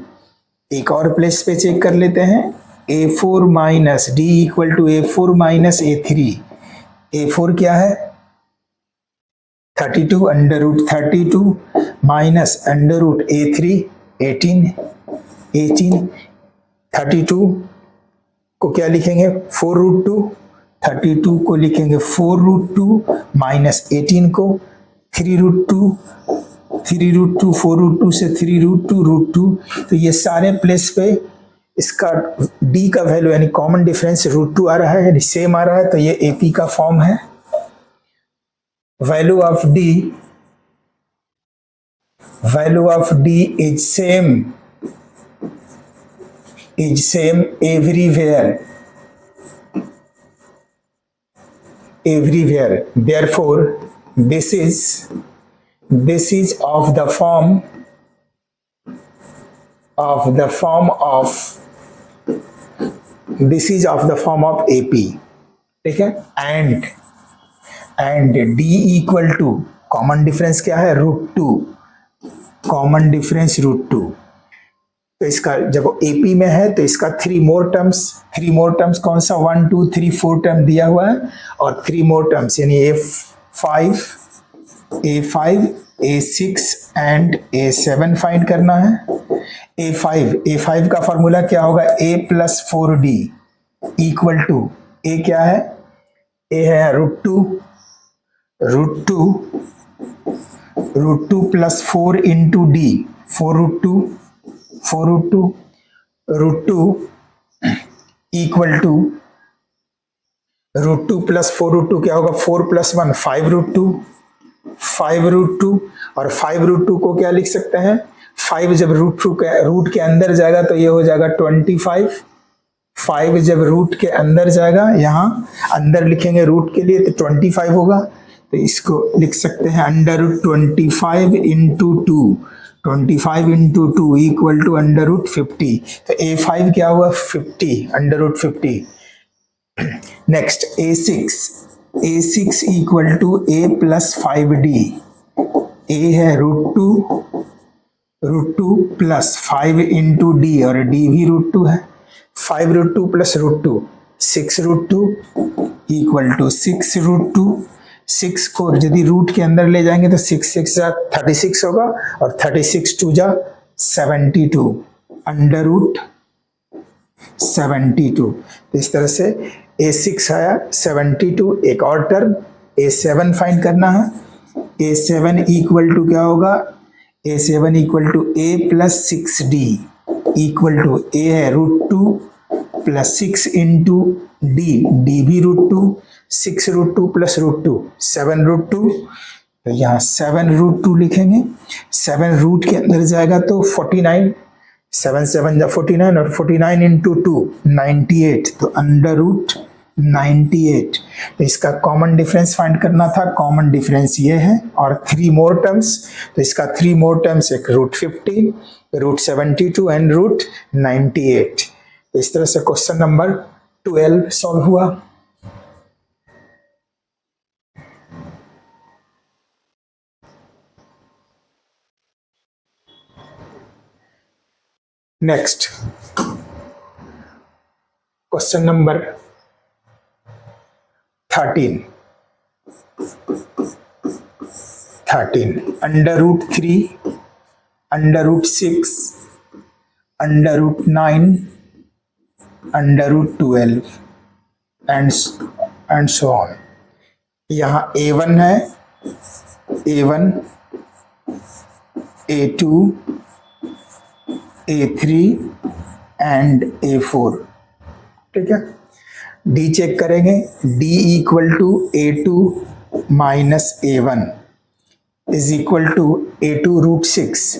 एक और प्लेस पे चेक कर लेते हैं, A4 minus D equal to A4 minus A3। A4 क्या है 32, under root 32 minus under root A3 18, 32 को क्या लिखेंगे 4√2, 32 को लिखेंगे 4√2 माइनस 18 को 3√2, 4√2 से 3√2, तो ये सारे प्लेस पे इसका D का वैल्यू यानी कॉमन डिफरेंस √2 आ रहा है, यानी सेम आ रहा है, तो ये AP का फॉर्म है। Value of D is same everywhere, therefore this is of the form of AP, ठीक है। And D equal to common difference क्या है √2, कॉमन डिफरेंस √2, तो इसका जब AP में है तो इसका 3 मोर टर्म्स कौन सा 1 2 3 4 टर्म दिया हुआ है, और 3 मोर टर्म्स यानी A5 A6 and A7 find करना है। A5 का फॉर्मूला क्या होगा A plus 4D equal to A क्या है, A है √2 plus 4 into D, 4√2 equal to √2 plus 4√2 क्या होगा 4 प्लस 1 5√2 और 5√2 को क्या लिख सकते हैं 5 जब रूट के अंदर जाएगा तो ये हो जाएगा 25, 5 जब रूट के अंदर जाएगा, यहाँ अंदर लिखेंगे रूट के लिए तो 25 होगा, तो इसको लिख सकते हैं under root 25 into 2 equal to under root 50, तो A5 क्या हुआ 50, under root 50। Next A6 equal to A plus 5D, A है √2 प्लस 5 इंटू D और D भी √2 है, 5√2 प्लस √2 6√2 इक्वल टू 6√2, 6 को यदि रूट के अंदर ले जाएंगे तो 6 6 जा 36 होगा और 36 2 जा 72, अंडर रूट 72। तो इस तरह से A6 आया 72। एक और टर्म A7 फाइंड करना है, A7 इक्वल टू क्या होगा, A7 equal to A plus 6D equal to A है √2 प्लस 6 इंटू D भी √2, 6√2 प्लस √2 7√2, तो यहाँ 7√2 लिखेंगे, 7 रूट के अंदर जाएगा तो 49, 7 7 जा 49 और 49 इंटू 2 98, तो अंडर रूट 98। तो इसका कॉमन डिफरेंस फाइंड करना था, कॉमन डिफरेंस ये है, और 3 मोर टर्म्स, तो इसका 3 मोर टर्म्स एक √15, √72 एंड √98। तो इस तरह से क्वेश्चन नंबर 12 सॉल्व हुआ। Next question number 13 under root 3 under root 6 under root 9 under root 12 and so on. यहाँ A1 है, A1 A2 A3 and A4, ठीक है। D चेक करेंगे, D equal to A2 minus A1 is equal to A2 root 6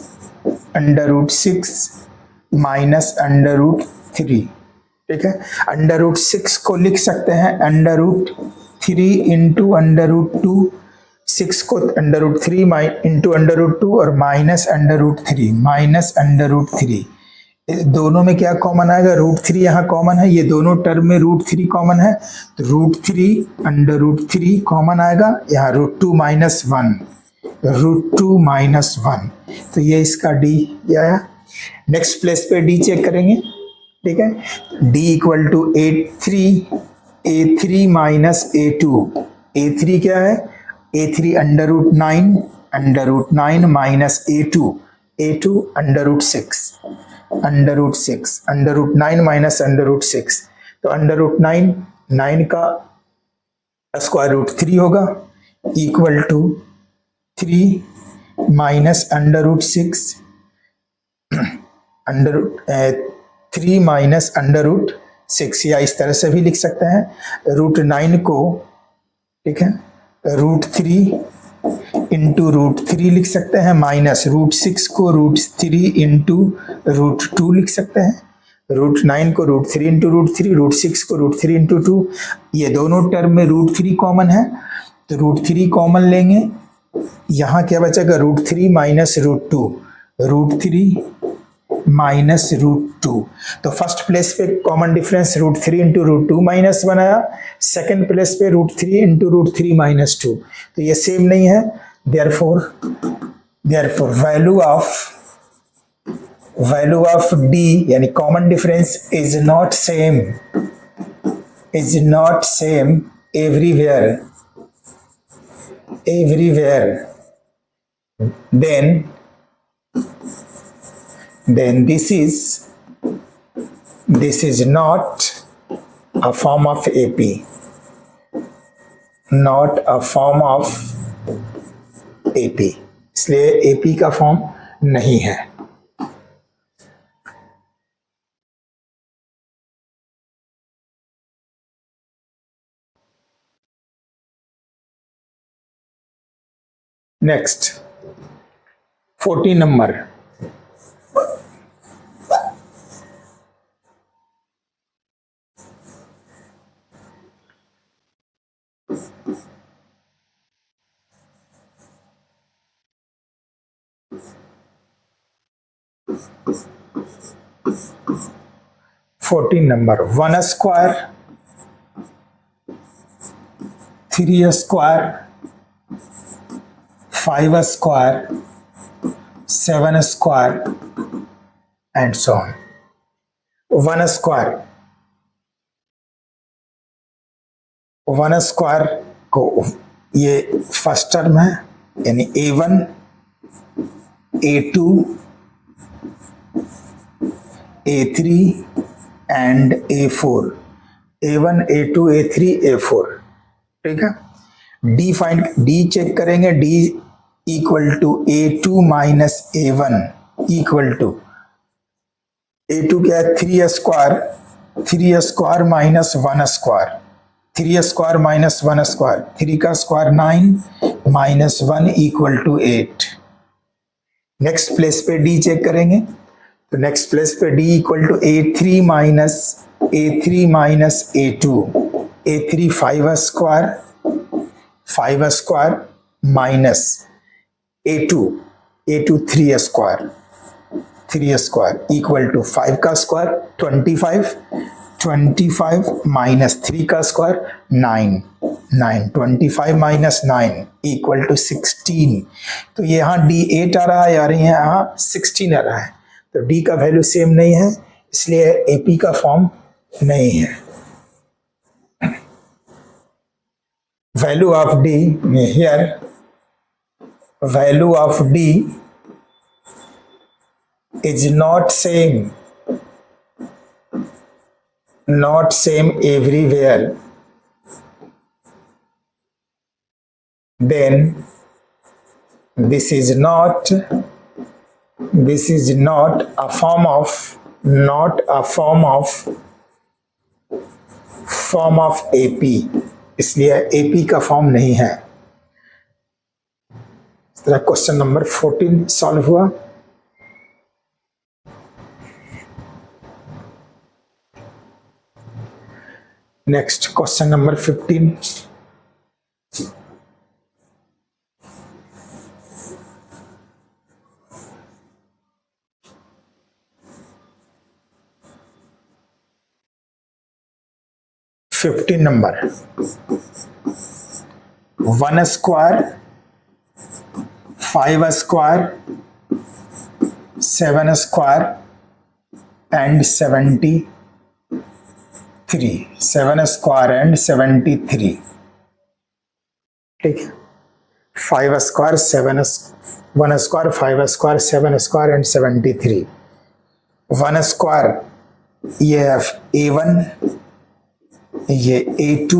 under root 6 minus under root 3। ठीक है, अंडर रूट 6 को लिख सकते हैं under root 3 into under root 2, 6 को under root 3 into under root 2 और minus under root 3, minus under root 3। दोनों में क्या कॉमन आएगा, रूट 3 यहाँ कॉमन है, ये दोनों टर्म में रूट 3 कॉमन है, तो रूट 3 अंडर रूट 3 कॉमन आएगा, यहाँ रूट 2 माइनस 1, रूट 2 माइनस 1, तो ये इसका डी आया। नेक्स्ट प्लेस पे डी चेक करेंगे। ठीक है, D equal to A3 minus A2। A3 क्या है, A3 under root 9 minus A2 under root 6, under root 9 minus under root 6, तो अंडर रूट 9 का स्क्वायर रूट 3 होगा equal to 3 minus under root 6, under 3 minus under root 6, या इस तरह से भी लिख सकते हैं रूट 9 को, ठीक है, रूट 3 इंटू रूट 3 लिख सकते हैं, माइनस रूट 6 को रूट 3 इंटू रूट 2 लिख सकते हैं, रूट 9 को रूट 3 इंटू रूट 3, रूट 6 को रूट 3 इंटू 2, ये दोनों टर्म में रूट 3 कॉमन है, तो रूट 3 कॉमन लेंगे, यहाँ क्या बचेगा root 3 minus root 2, root 3 minus root 2, तो फर्स्ट प्लेस पे common difference root 3 into root 2 minus 1 आया, सेकेंड प्लेस पे रूट 3 इंटू रूट 3 माइनस 2, तो ये सेम नहीं है, देयरफॉर वैल्यू ऑफ डी यानी common difference is not same everywhere, then this is not a form of AP, not a form of AP, इसलिए AP का फॉर्म नहीं है। Next 14 number, number 1 square 3 square 5 square 7 square and so on. 1 square को ये फर्स्ट टर्म है यानी A1 A2 A3 and A4, A1 A2 A3 A4, ठीक है। डी चेक करेंगे, D equal to A2 minus A1 equal to A2 क्या है 3 square minus 1 square, 3 square minus 1 square, 3 का square 9 minus 1 equal to 8। Next place पे डी चेक करेंगे, तो नेक्स्ट प्लेस पे D equal to A3 minus A2, A3 5 square minus A2 3 square equal to 5 का स्क्वायर 25 माइनस 3 का स्क्वायर 9, 25 माइनस 9 इक्वल टू 16। तो ये यहाँ D8 आ रहा है और यहाँ 16 आ रहा है, तो D का वैल्यू सेम नहीं है, इसलिए AP का फॉर्म नहीं है। Value of D here, value of D is not same everywhere, then this is not a form of AP, इसलिए AP का फॉर्म नहीं है। तरह क्वेश्चन नंबर 14 सॉल्व हुआ। Next question number 15। Number 1 square 5 square 7 square and 73। 7 square and 73, ठीक है। 5 square 7 1 square 5 square 7 square and 73। 1 square ये है A1, ये A2,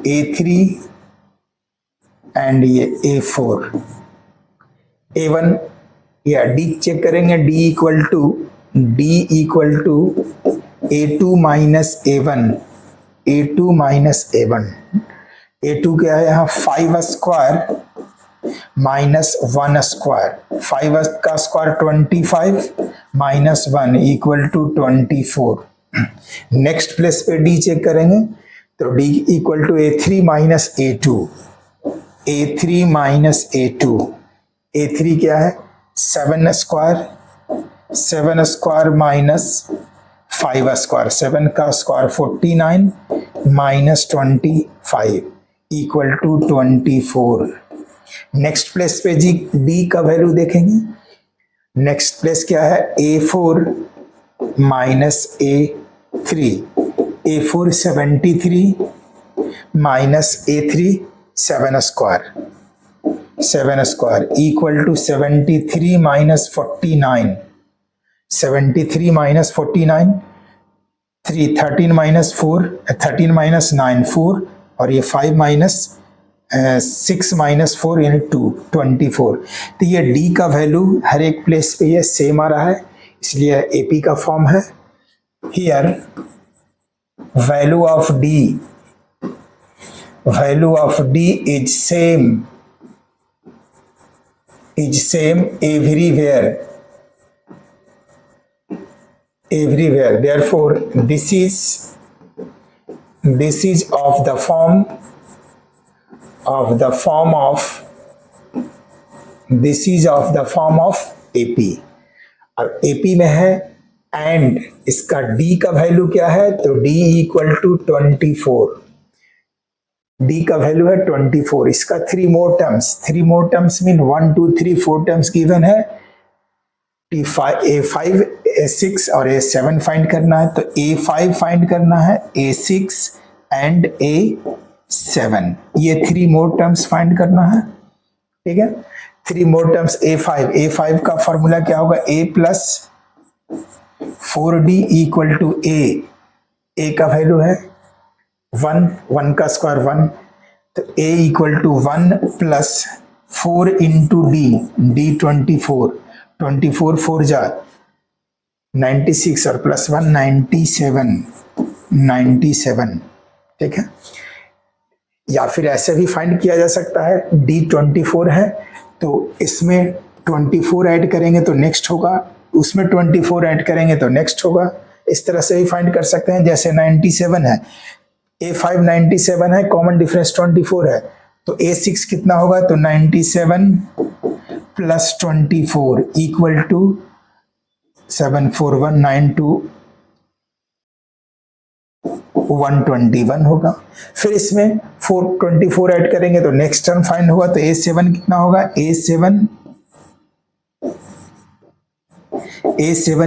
A3 एंड ये A4। A1 या D चेक करेंगे, D equal to A2 minus A1, A2 minus A1। A2 क्या है यहाँ 5 स्क्वायर माइनस 1 स्क्वायर, 5 का square 25 minus 1 equal to 24। Next place पे D चेक करेंगे तो D equal to A3 minus A2, A3 minus A2। A3 क्या है 7 स्क्वायर माइनस 5 स्क्वायर, 7 का square 49 minus 25 equal to 24। Next place पे जी D का वैल्यू देखेंगे। नेक्स्ट प्लेस क्या है A4 minus A3, A4 73 minus A3 7 square equal to 73 minus 49, 73 minus 49 3, 13 minus 4, 13 minus 9 4 और ये 5 माइनस 6 माइनस 4 यानी 2 24। तो ये D का वैल्यू हर एक प्लेस पे ये सेम आ रहा है, इसलिए AP का फॉर्म है। Here value of D is same everywhere, therefore this is of the form of AP। अब AP में है एंड इसका D का वैल्यू क्या है तो D इक्वल टू 24। D का वैल्यू है 24, इसका 3 more terms mean 1 2 3 4 terms given है। A5 A6 और A7 फाइंड करना है, तो A5 फाइंड करना है, A6 एंड A7 ये 3 मोर टर्म्स फाइंड करना है, ठीक है। 3 मोर टर्म्स A5 का फॉर्मूला क्या होगा A plus 4D equal to A का वैल्यू है 1 का स्क्वायर 1, तो A equal to 1 plus 4 into D 24 4 जा 96 और प्लस 1 97, ठीक है। या फिर ऐसे भी फाइंड किया जा सकता है D 24 है तो इसमें 24 ऐड करेंगे तो नेक्स्ट होगा, उसमें 24 ऐड करेंगे तो नेक्स्ट होगा, इस तरह से भी फाइंड कर सकते हैं। जैसे 97 है, A5 97 है, कॉमन डिफरेंस 24 है, तो A6 कितना होगा तो 97 प्लस 24 इक्वल टू 74192 121 होगा। फिर इसमें 424 ऐड करेंगे तो नेक्स्ट टर्म फाइंड होगा, तो A7 कितना होगा A7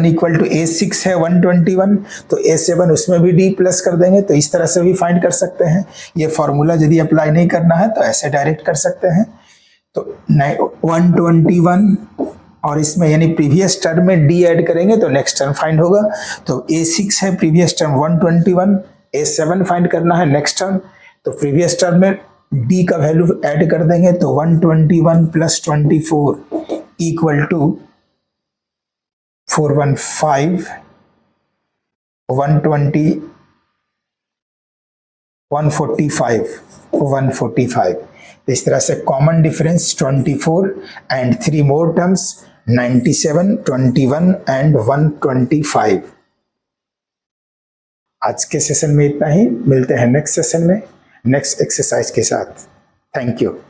इक्वल टू A6 है 121, तो A7 उसमें भी D प्लस कर देंगे, तो इस तरह से भी फाइंड कर सकते हैं। ये फॉर्मूला यदि अप्लाई नहीं करना है तो ऐसे डायरेक्ट कर सकते हैं। तो 121 और इसमें यानी प्रीवियस टर्म में D ऐड करेंगे तो नेक्स्ट टर्म फाइंड होगा। तो A6 है प्रीवियस टर्म 121, A7 फाइंड करना है नेक्स्ट टर्म, तो प्रीवियस टर्म में D का वैल्यू ऐड कर देंगे, तो 121 प्लस 24 इक्वल टू 415 145। इस तरह से common difference 24 and 3 more terms 97, 21 and 125। आज के सेशन में इतना ही, मिलते हैं नेक्स्ट सेशन में नेक्स्ट एक्सरसाइज के साथ। Thank you.